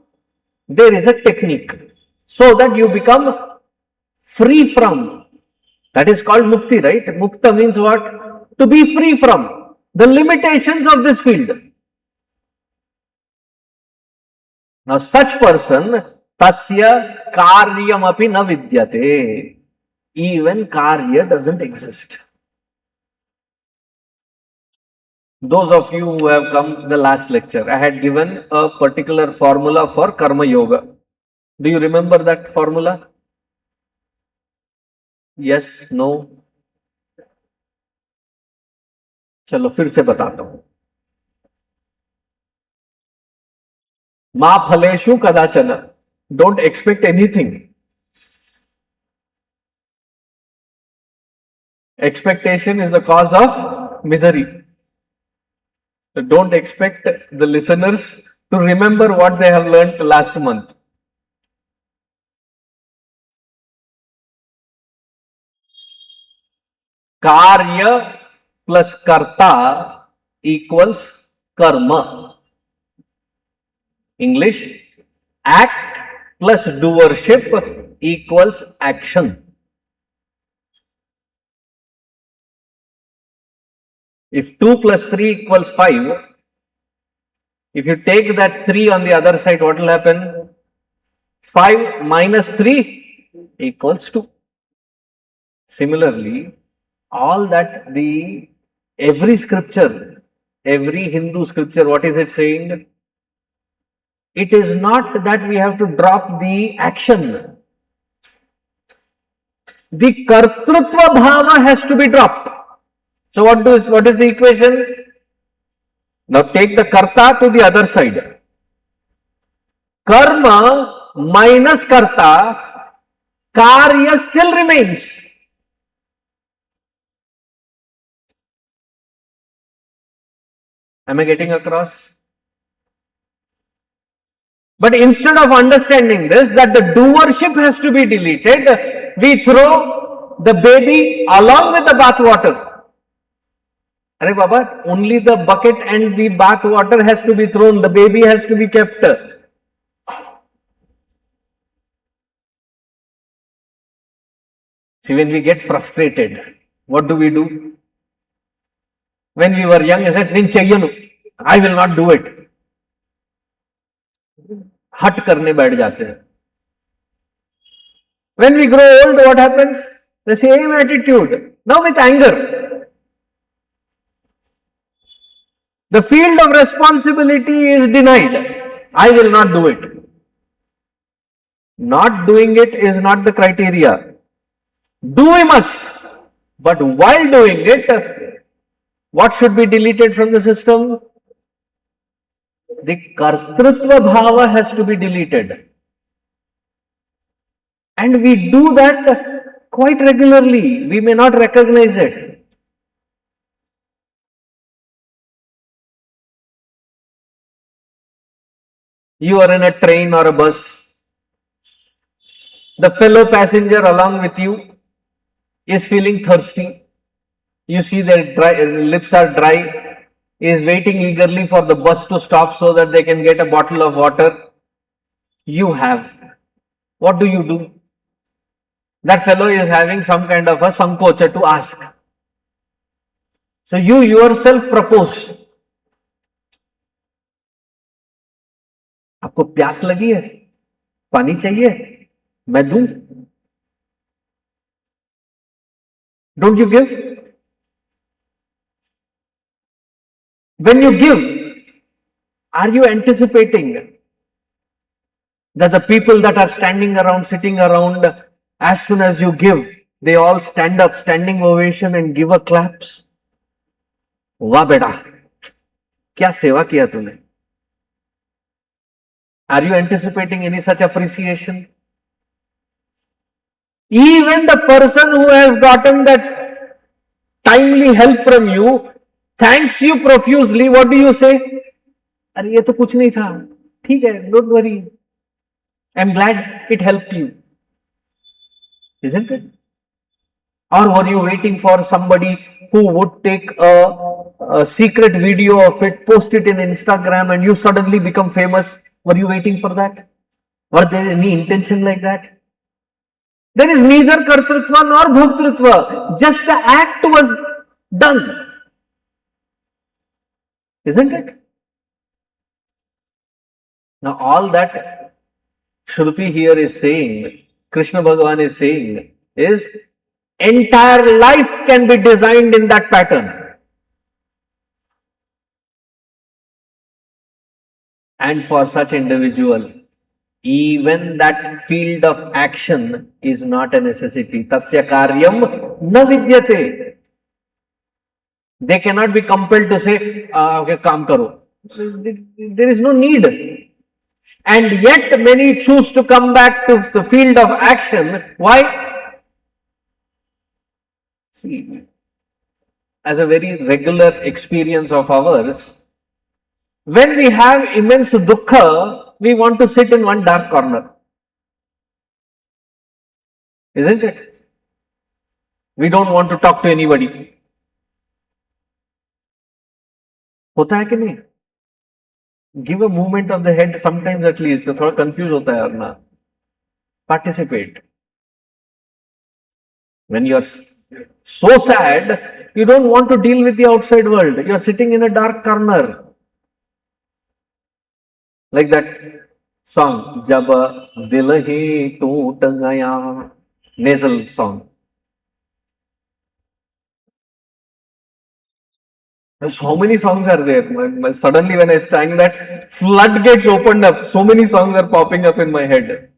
There is a technique so that you become free from. That is called mukti, right? Mukta means what? To be free from the limitations of this field. Now such person, tasya karyam api na vidyate. Even karya doesn't exist. Those of you who have come the last lecture, I had given a particular formula for karma yoga. Do you remember that formula? Yes, no? चलो फिर से बताता हूं. मा फलेषु कदाचन. Don't expect anything. Expectation is the cause of misery. So don't expect the listeners to remember what they have learnt last month. Karya plus karta equals karma. English, act plus doership equals action. If 2 plus 3 equals 5, if you take that 3 on the other side, what will happen? 5 minus 3 equals 2. Similarly, all that every scripture, every Hindu scripture, what is it saying? It is not that we have to drop the action. The kartrutva bhava has to be dropped. So what is the equation? Now take the karta to the other side. Karma minus karta, karya still remains. Am I getting across? But instead of understanding this, that the doership has to be deleted, we throw the baby along with the bath water. Arey Baba, only the bucket and the bath water has to be thrown, the baby has to be kept. See, when we get frustrated, what do we do? When we were young, I said, I will not do it. हट करने बैठ जाते हैं. When we grow old, what happens? The same attitude. Now with anger. The field of responsibility is denied. I will not do it. Not doing it is not the criteria. Do we must. But while doing it, what should be deleted from the system? The kartrutva bhava has to be deleted. And we do that quite regularly. We may not recognize it. You are in a train or a bus. The fellow passenger along with you is feeling thirsty. You see their lips are dry. He is waiting eagerly for the bus to stop so that they can get a bottle of water. You have. What do? That fellow is having some kind of a sankocha to ask. So you yourself propose. आपको प्यास लगी है? पानी चाहिए? मैं दूं? Don't you give? When you give, are you anticipating that the people that are standing around, sitting around, as soon as you give, they all stand up, standing ovation and give a claps? वाह बेटा, क्या सेवा किया तूने? Are you anticipating any such appreciation? Even the person who has gotten that timely help from you thanks you profusely. What do you say? अरे ये तो कुछ नहीं था, ठीक है, don't worry. I'm glad it helped you. Isn't it? Or were you waiting for somebody who would take a secret video of it, post it in Instagram, and you suddenly become famous? Were you waiting for that? Were there any intention like that? There is neither kartrutva nor bhoktrutva. Just the act was done. Isn't it? Now all that Shruti here is saying, Krishna Bhagavan is saying, is entire life can be designed in that pattern. And for such individual, Even that field of action is not a necessity. Tasya karyam na vidyate. They cannot be compelled to say, okay, kaam karo. There is no need. And yet many choose to come back to the field of action. Why? See, as a very regular experience of ours, when we have immense dukkha, we want to sit in one dark corner. Isn't it? We don't want to talk to anybody. होता है कि नहीं? Give a movement of the head sometimes at least. थोड़ा confuse होता है अपना. Participate. When you are so sad, you don't want to deal with the outside world. You are sitting in a dark corner. Like that song, Jab Dil Hi Toot Gaya, nasal song. So many songs are there. Suddenly when I sang that, floodgates opened up. So many songs are popping up in my head.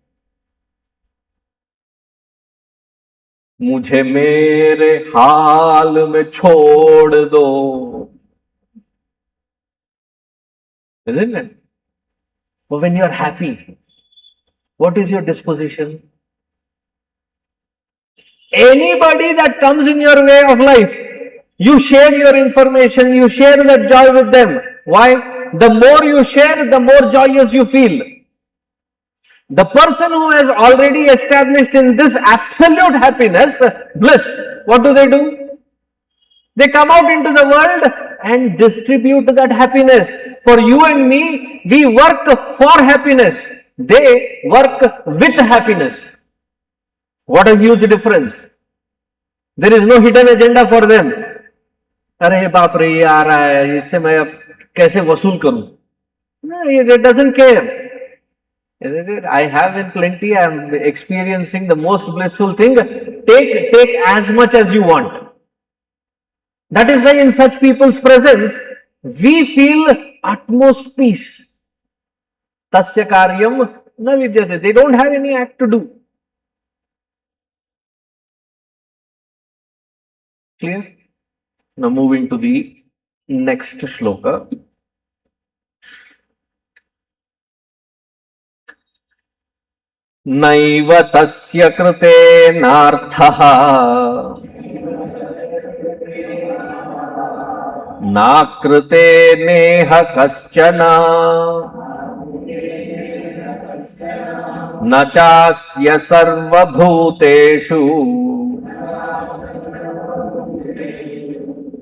मुझे मेरे हाल में छोड़ दो. Isn't it? But when you are happy, what is your disposition? Anybody that comes in your way of life, you share your information, you share that joy with them. Why? The more you share, the more joyous you feel. The person who has already established in this absolute happiness, bliss, what do? They come out into the world and distribute that happiness. For you and me, we work for happiness. They work with happiness. What a huge difference. There is no hidden agenda for them. अरे बाप रे ये आ रहा है, इससे मैं अब कैसे वसूल करूं? No, it doesn't care. I have in plenty. I am experiencing the most blissful thing. Take as much as you want. That is why in such people's presence, we feel utmost peace. Tasya karyam na vidyate. They don't have any act to do. Clear? Now moving to the next shloka. नैव तस्य कृतेनार्थः नाकृते नेह कश्चन न चास्य सर्वभूतेषु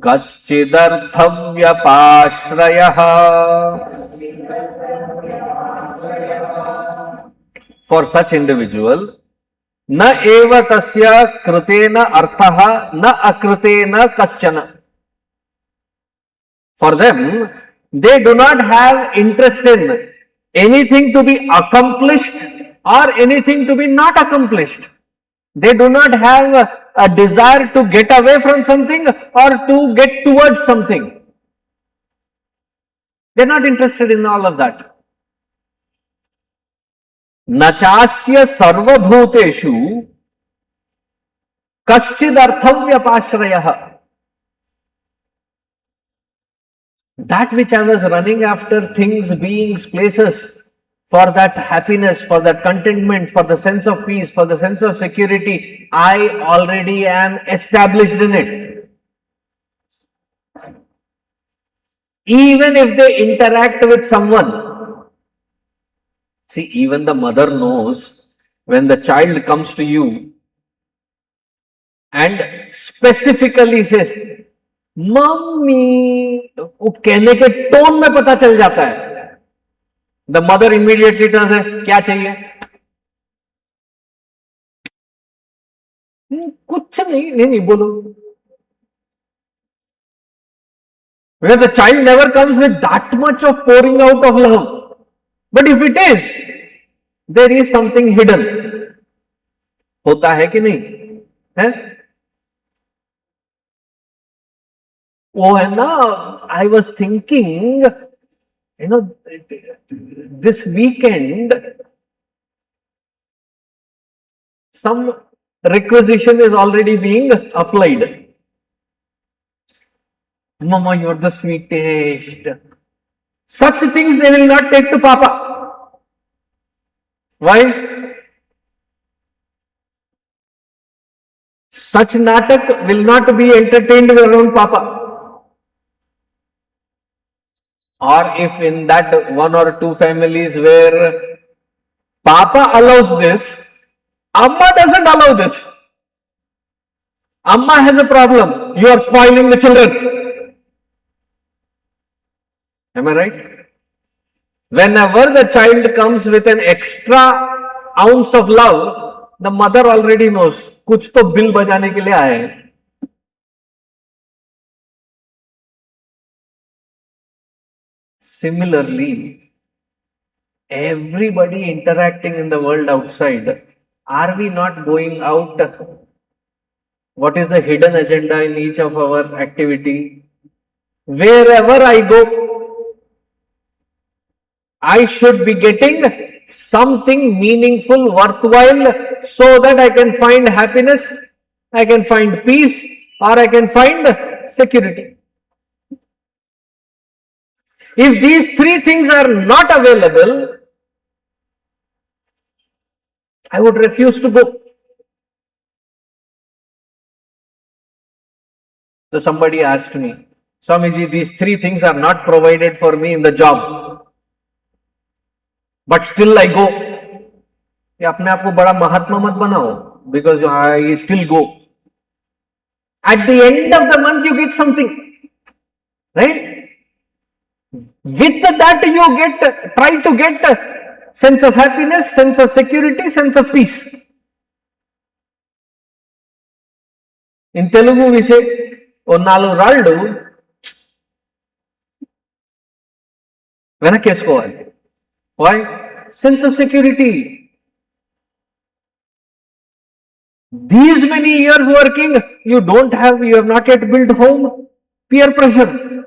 कश्चिदर्थव्यपाश्रयः. For such individual, na eva tasya kritena arthaha na akritena kaschana. For them, they do not have interest in anything to be accomplished or anything to be not accomplished. They do not have a desire to get away from something or to get towards something. They are not interested in all of that. नचास्य सर्वभूतेषु कश्चिदर्थव्यपाश्रयः. That which I was running after, things, beings, places, for that happiness, for that contentment, for the sense of peace, for the sense of security, I already am established in it. Even if they interact with someone, see, even the mother knows when the child comes to you and specifically says, "Mommy," वो कहने के tone में पता चल जाता है. The mother immediately turns and says, "क्या चाहिए?" कुछ नहीं बोलो. Because the child never comes with that much of pouring out of love. But if it is, there is something hidden. होता है कि नहीं है? वो है ना, I was thinking, this weekend some requisition is already being applied. Mama, you're the sweetest. Such things they will not take to Papa. Why? Such natak will not be entertained around Papa. Or if in that one or two families where Papa allows this, Amma doesn't allow this. Amma has a problem. You are spoiling the children. Am I right? Whenever the child comes with an extra ounce of love, the mother already knows, कुछ तो bill बजाने के लिए आए हैं. Similarly, everybody interacting in the world outside, are we not going out? What is the hidden agenda in each of our activity? Wherever I go, I should be getting something meaningful, worthwhile, so that I can find happiness, I can find peace, or I can find security. If these three things are not available, I would refuse to go. So somebody asked me, Swamiji, these three things are not provided for me in the job, but still I go. ये अपने आप को बड़ा महात्मा मत बनाओ, because I still go. At the end of the month, you get something, right? With that, you try to get sense of happiness, sense of security, sense of peace. In Telugu, we say, "O nalu raldu, vena keskoవాలి." Why? Sense of security. These many years working, you have not yet built home. Peer pressure.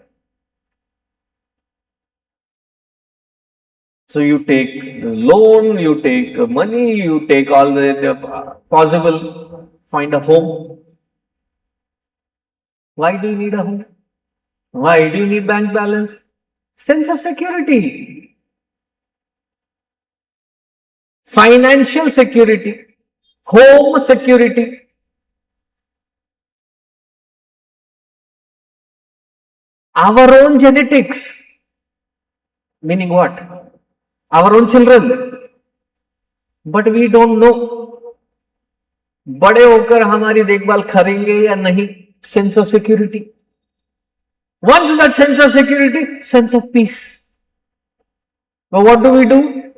So you take the loan, you take money, you take all the possible, find a home. Why do you need a home? Why do you need bank balance? Sense of security. Financial security. Home security. Our own genetics. Meaning what? Our own children. But we don't know. बड़े होकर हमारी देखभाल करेंगे या नहीं. Sense of security. Once that sense of security, sense of peace. But what do?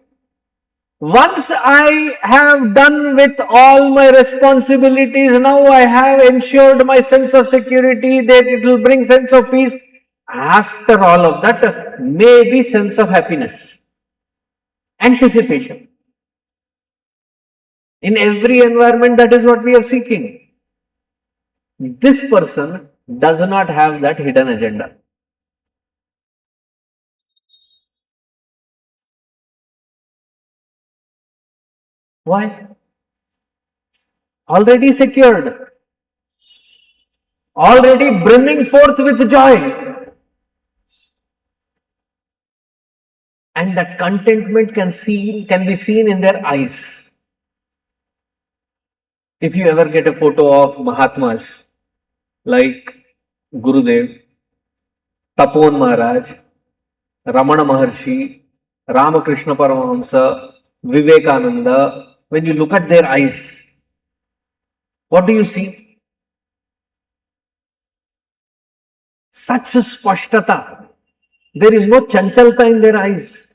Once I have done with all my responsibilities, now I have ensured my sense of security, that it will bring sense of peace. After all of that, maybe sense of happiness. Anticipation. In every environment, that is what we are seeking. This person does not have that hidden agenda. Why? Already secured. Already brimming forth with joy. And that contentment can be seen in their eyes. If you ever get a photo of Mahatmas like Gurudev, Tapon Maharaj, Ramana Maharshi, Ramakrishna Paramahamsa, Vivekananda, when you look at their eyes, what do you see? Such a spashtata. There is no chanchalta in their eyes.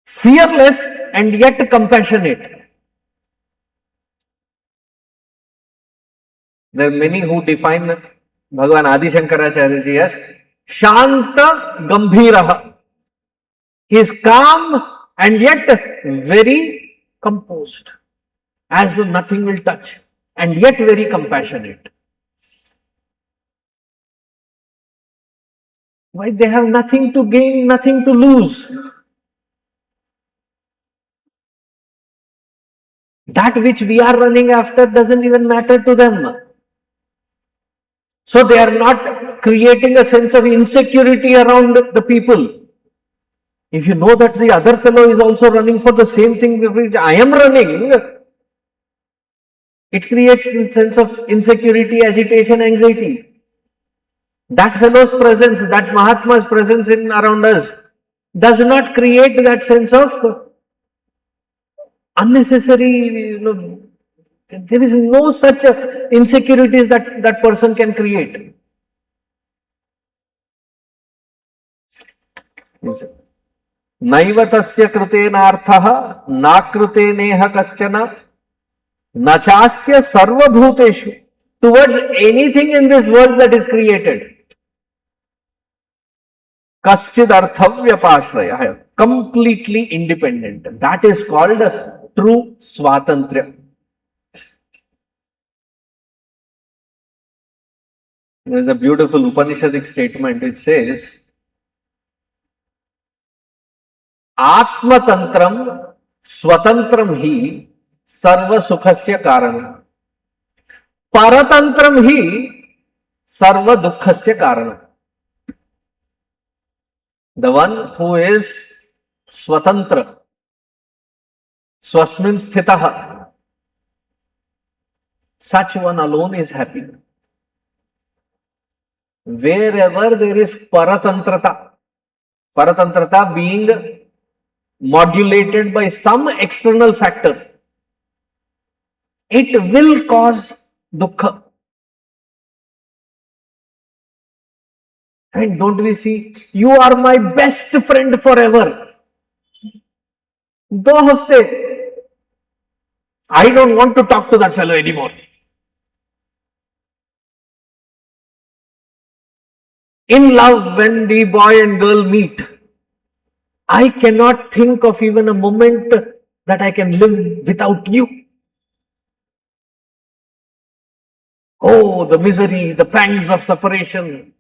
Fearless and yet compassionate. There are many who define Bhagavan Adi Shankaracharya ji as Shanta Gambhiraha. He is calm and yet very composed, as though nothing will touch, and yet very compassionate. Why? They have nothing to gain, nothing to lose. that which we are running after doesn't even matter to them. So they are not creating a sense of insecurity around the people. If you know that the other fellow is also running for the same thing which I am running, it creates a sense of insecurity, agitation, anxiety. That fellow's presence, that Mahatma's presence in around us does not create that sense of unnecessary, there is no such insecurities that that person can create. Naiva tasya kritenarthaha nakriteneha kaschana nachasya sarvabhuteshu, towards anything in this world that is created. Kaschid arthavyapashraya, completely independent. That is called true swatantrya. There is a beautiful Upanishadic statement. It says, Atmatantram swatantram hi sarva sukhasya karanam. Paratantram hi sarva dukkhasya karanam. The one who is swatantra, swasmin sthitaha, such one alone is happy. Wherever there is paratantrata, paratantrata being modulated by some external factor, it will cause dukkha. And don't we see, you are my best friend forever. 2 hafte, I don't want to talk to that fellow anymore. In love, when the boy and girl meet, I cannot think of even a moment that I can live without you. Oh, the misery, the pangs of separation.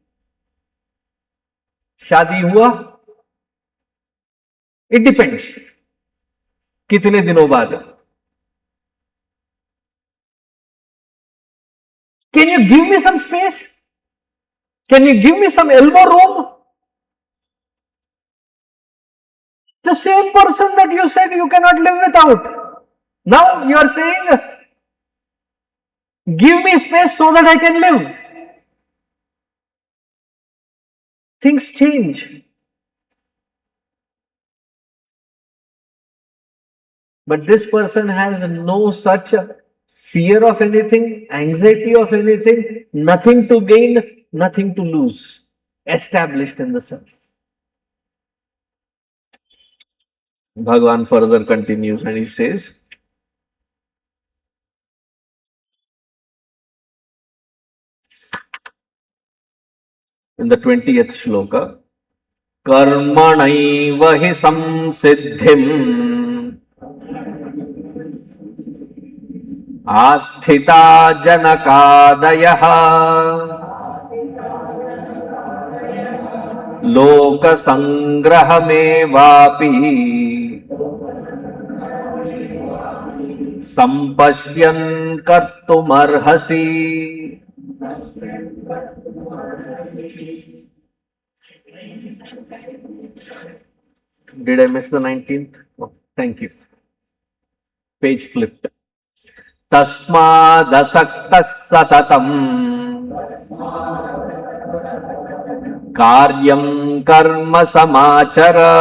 शादी हुआ, it depends कितने दिनों बाद. Can you give me some space? Can you give me some elbow room? The same person that you said you cannot live without. Now you are saying, give me space so that I can live. Things change. But this person has no such fear of anything, anxiety of anything, nothing to gain, nothing to lose, established in the self. Bhagavan further continues and he says, in the 20th shloka, Karmanaiva hi samsiddhim asthita janakadayaha loka sangrahamevapi sampashyan kartumarhasi. Did I miss the 19th? Oh, thank you. Page flipped. Tasmadasaktas satatam karyam karma samachara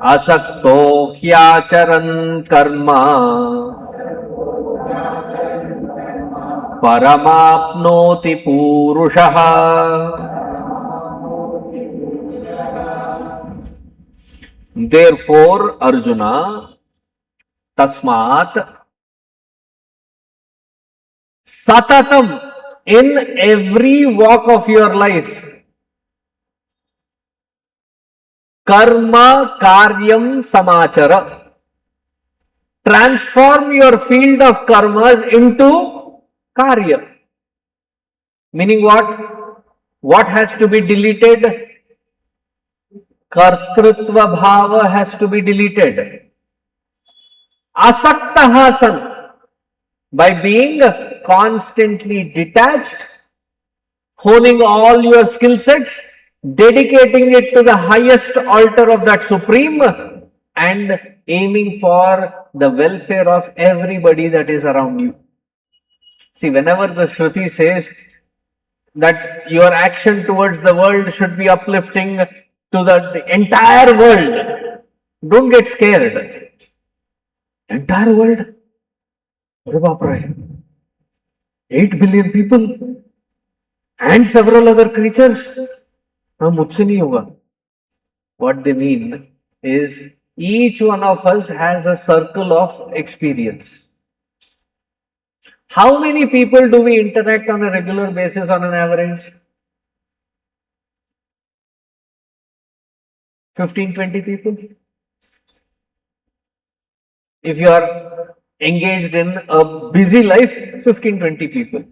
asakto hyacharan karma paramapnoti purushaha. Therefore, Arjuna, tasmat, satatam, in every walk of your life, karma karyam samachara, transform your field of karmas into karya. Meaning what? What has to be deleted? Kartrutva bhava has to be deleted. Asaktaha san, by being constantly detached, honing all your skill sets, dedicating it to the highest altar of that Supreme, and aiming for the welfare of everybody that is around you. See, whenever the Shruti says that your action towards the world should be uplifting to the entire world, don't get scared. Entire world? Arre baap re. 8 billion people and several other creatures. मुझसे नहीं होगा. What they mean is each one of us has a circle of experience. How many people do we interact on a regular basis on an average? 15-20 people. If you are engaged in a busy life, 15-20 people.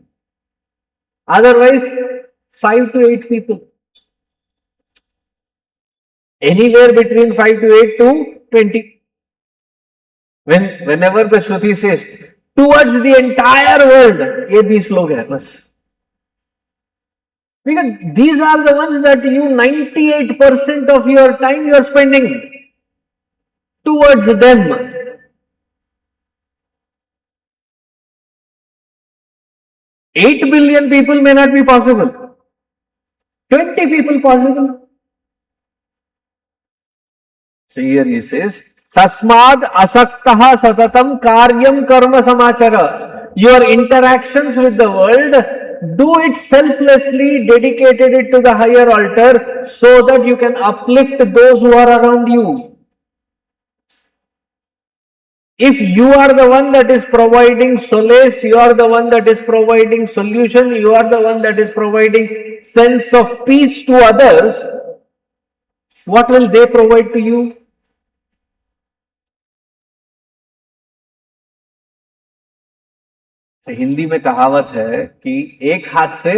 Otherwise, 5 to 8 people. Anywhere between 5 to 8 to 20. Whenever the Shruti says, towards the entire world, ये 20 लोग हैं बस. Because these are the ones that you 98% of your time you are spending towards them. Eight billion people may not be possible. 20 people possible. So here he says, Tasmad asaktaha satatam karyam karma samachara. Your interactions with the world, do it selflessly, dedicated it to the higher altar so that you can uplift those who are around you. If you are the one that is providing solace, you are the one that is providing solution, you are the one that is providing sense of peace to others, what will they provide to you? Hindi में कहावत है कि एक हाथ से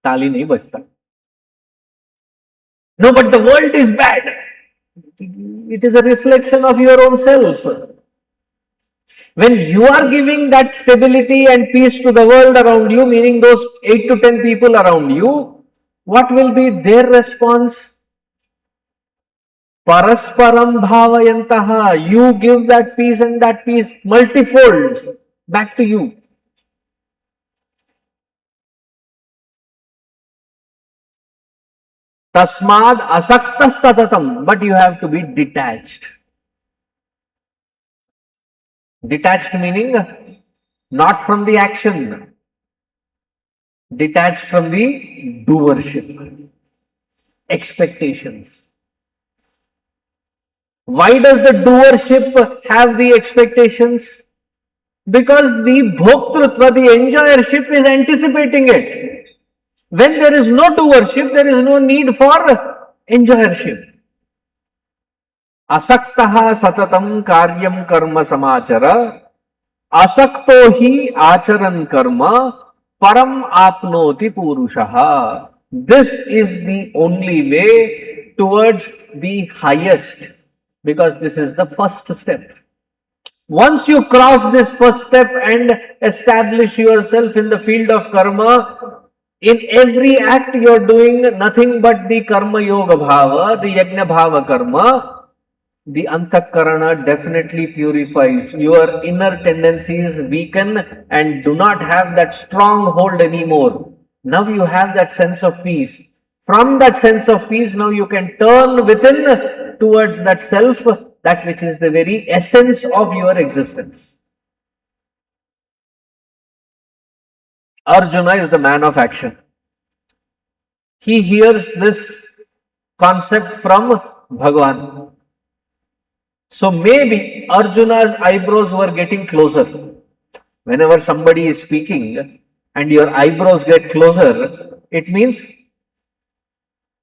ताली नहीं बजता. No, but the world is bad. It is a reflection of your own self. When you are giving that stability and peace to the world around you, meaning those 8 to 10 people around you, what will be their response? Parasparam bhavayantaha. You give that peace and that peace multifolds back to you. Tasmad asakta satatam. But you have to be detached. Detached meaning not from the action. Detached from the doership. Expectations. Why does the doership have the expectations? Because the bhoktrutva, the enjoyership is anticipating it. When there is no doership, there is no need for enjoyership. Asaktaha satatam karyam karma samachara, asakto hi acharan karma, param apnoti purushaha. This is the only way towards the highest, because this is the first step. Once you cross this first step and establish yourself in the field of karma, in every act you are doing nothing but the karma yoga bhava, the yajna bhava karma, the antakarana definitely purifies. Your inner tendencies weaken and do not have that strong hold anymore. Now you have that sense of peace. From that sense of peace, now you can turn within towards that self, that which is the very essence of your existence. Arjuna is the man of action. He hears this concept from Bhagavan. So maybe Arjuna's eyebrows were getting closer. Whenever somebody is speaking and your eyebrows get closer, it means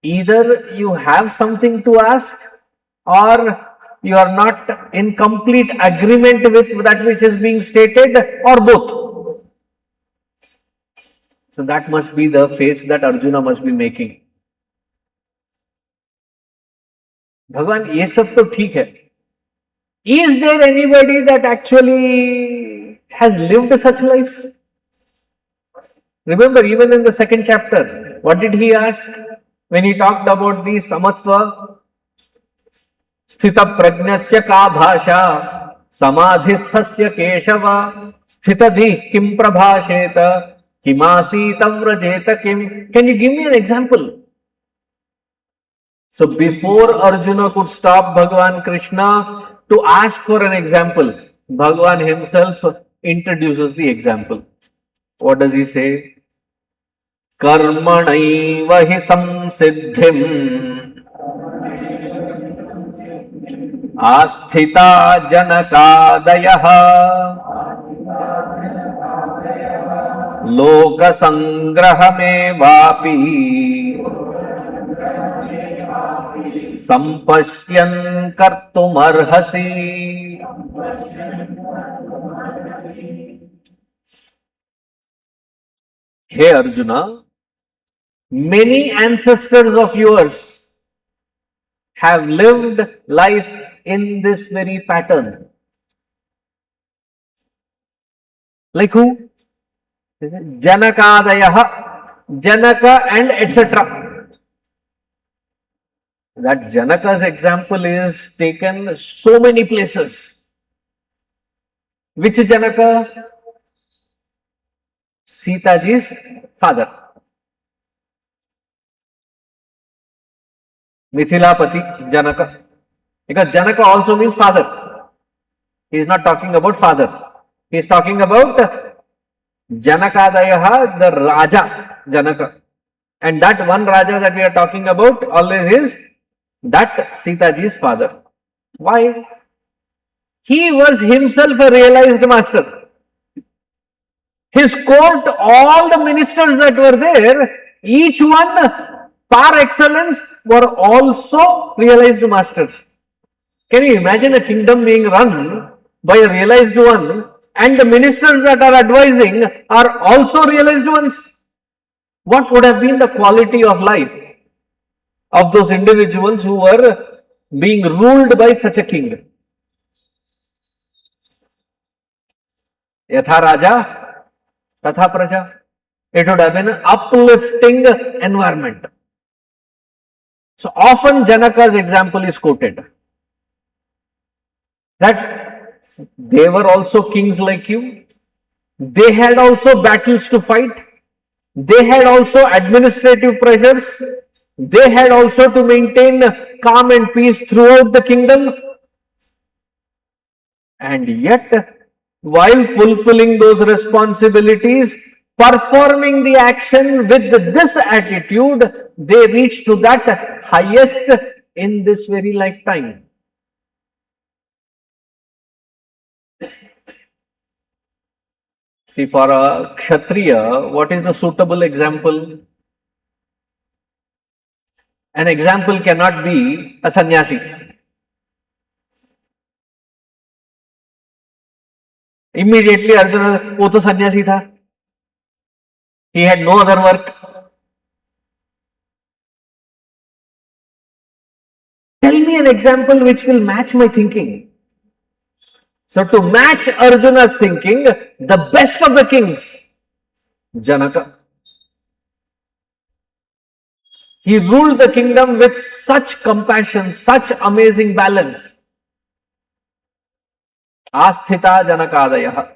either you have something to ask or you are not in complete agreement with that which is being stated, or both. So that must be the face that Arjuna must be making. भगवान ये सब तो ठीक है, Is there anybody that actually has lived such life? Remember, even in the second chapter, what did he ask when he talked about the samatva? Sthita prajnasya ka bhasha samadhisthasya keshava sthitadhi kim prabhasheta kimasi tavrajeta kim. Can you give me an example? So before Arjuna could stop Bhagavan Krishna to ask for an example, Bhagavan himself introduces the example. What does he say? Karmanaiva hi samsiddhim आस्थिता जनकादयः लोकसंग्रहमेवापि संपश्यन् कर्तुमर्हसि. Hey Arjuna, many ancestors of yours have lived life in this very pattern. Like who? Janakadayaha, Janaka and etc. That Janaka's example is taken so many places. Which Janaka? Sitaji's father. Mithilapati Janaka. Because Janaka also means father. He is not talking about father. He is talking about Janakadayaha, the Raja Janaka. And that one Raja that we are talking about always is that Sitaji's father. Why? He was himself a realized master. His court, all the ministers that were there, each one par excellence were also realized masters. Can you imagine a kingdom being run by a realized one and the ministers that are advising are also realized ones? What would have been the quality of life of those individuals who were being ruled by such a king? Yatha Raja, Tatha Praja. It would have been an uplifting environment. So often Janaka's example is quoted. That they were also kings like you. They had also battles to fight. They had also administrative pressures. They had also to maintain calm and peace throughout the kingdom. And yet, while fulfilling those responsibilities, performing the action with this attitude, they reach to that highest in this very lifetime. See, for a Kshatriya, what is the suitable example? An example cannot be a sannyasi. Immediately Arjuna, वो तो सन्यासी था. He had no other work. Tell me an example which will match my thinking. So to match Arjuna's thinking, the best of the kings, Janaka. He ruled the kingdom with such compassion, such amazing balance. Asthita Janakadayaha.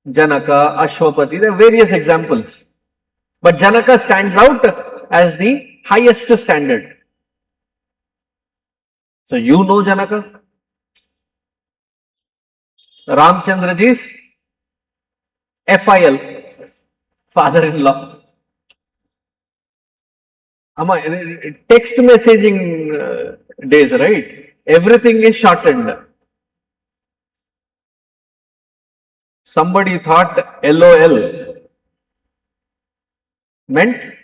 Janaka, Ashwapati, there are various examples. But Janaka stands out as the highest standard. So you know Janaka. Ramchandraji's FIL, father-in-law. Text messaging days, right? Everything is shortened. Somebody thought LOL meant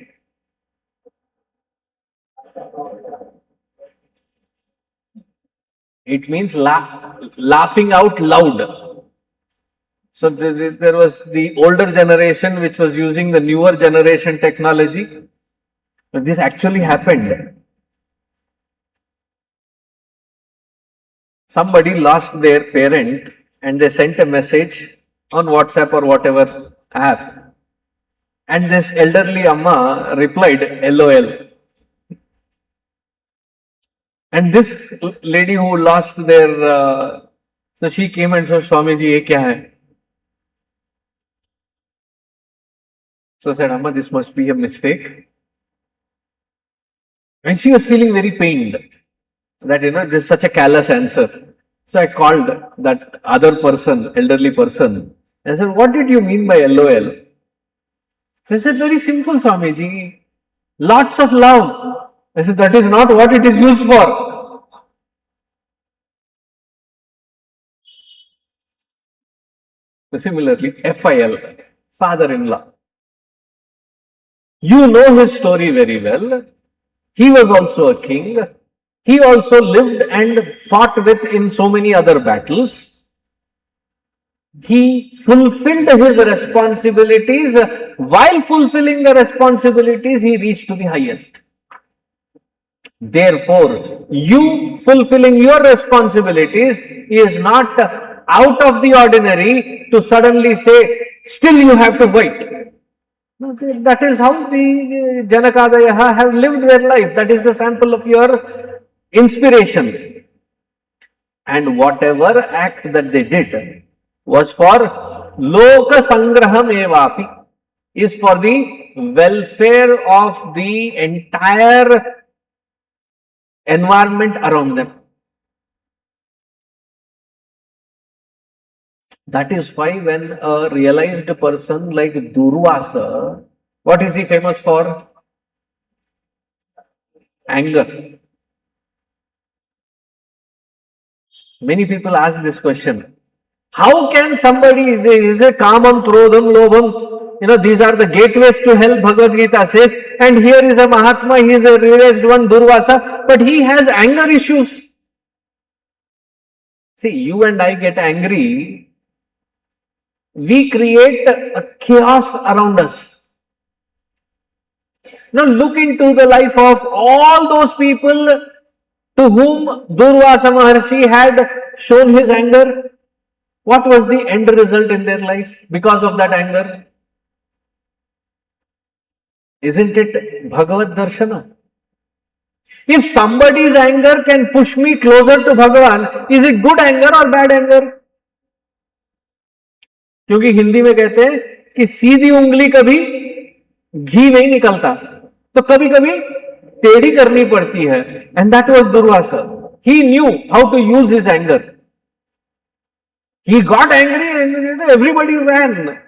it means laughing out loud. So there was the older generation which was using the newer generation technology. But this actually happened. somebody lost their parent and they sent a message on WhatsApp or whatever app. And this elderly Amma replied, LOL. And this lady who lost their, so she came and said, Swamiji, ye kya hai? So I said, Amma, this must be a mistake. And she was feeling very pained that, this is such a callous answer. So I called that other person, elderly person, and said, what did you mean by LOL? So I said, very simple, Swamiji. Lots of love. I said, that is not what it is used for. So similarly, FIL, father-in-law. You know his story very well. He was also a king. He also lived and fought with in so many other battles. He fulfilled his responsibilities. While fulfilling the responsibilities, he reached to the highest. Therefore, you fulfilling your responsibilities is not out of the ordinary to suddenly say, still you have to fight. No, that is how the Janakadayaha have lived their life. That is the sample of your inspiration. And whatever act that they did was for Loka Sangraham Evapi, is for the welfare of the entire environment around them. That is why when a realized person like Durvasa, what is he famous for? Anger. Many people ask this question. How can somebody, there is a kamam, krodham, lobham, these are the gateways to hell, Bhagavad Gita says, and here is a Mahatma, he is a realized one, Durvasa, but he has anger issues. See, you and I get angry, we create a chaos around us. Now look into the life of all those people to whom Durvasa Maharshi had shown his anger. What was the end result in their life because of that anger? Isn't it Bhagavad Darshana? If somebody's anger can push me closer to Bhagavan, is it good anger or bad anger? क्योंकि हिंदी में कहते हैं कि सीधी उंगली कभी घी नहीं निकलता, तो कभी कभी टेढ़ी करनी पड़ती है. And that was Durvasa. He knew how to use his anger. He got angry and everybody ran.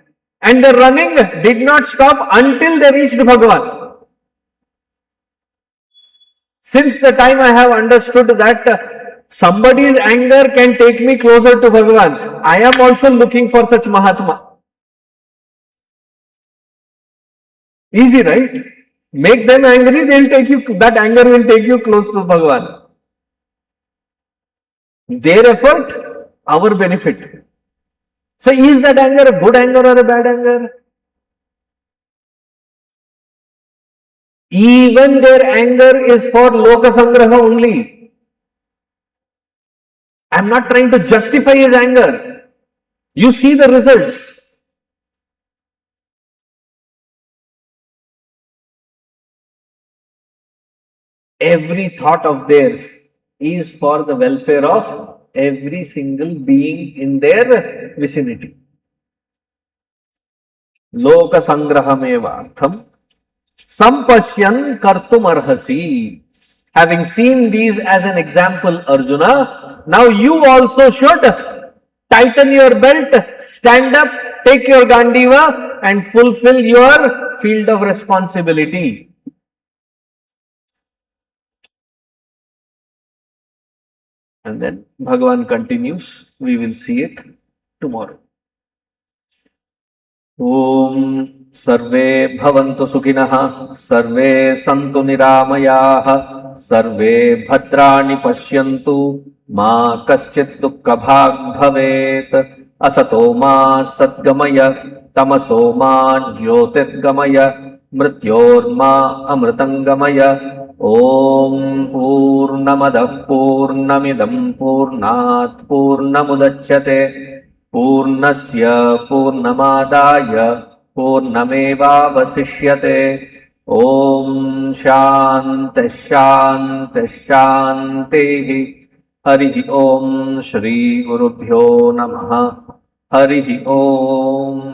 And the running did not stop until they reached Bhagavan. Since the time I have understood that somebody's anger can take me closer to Bhagavan, I am also looking for such Mahatma. Easy, right? Make them angry, they'll take you, that anger will take you close to Bhagavan. Their effort, our benefit. So is that anger a good anger or a bad anger? Even their anger is for Loka Sangraha only. I am not trying to justify his anger. You see the results. Every thought of theirs is for the welfare of every single being in their vicinity. Loka sangrahamevartham sampashyan kartum arhasi. Having seen these as an example, Arjuna, now you also should tighten your belt, stand up, take your Gandiva and fulfill your field of responsibility. And then Bhagavan continues. We will see it tomorrow. Om Sarve Bhavantu Sukhinah Sarve Santu Niramayaha Sarve Bhadrani Pashyantu Ma Kaschit Dukkha Bhag Bhavet Asato Ma Satgamaya Tamaso Ma Jyotirgamaya Mrityor Ma Amritangamaya ॐ पूर्णमदः पूर्णमिदं पूर्णात् पूर्णमुदच्यते पूर्णस्य पूर्णमादाय पूर्णमेवावशिष्यते ॐ शान्तिः शान्तिः शान्तिः हरिः ॐ श्रीगुरुभ्यो नमः हरिः ॐ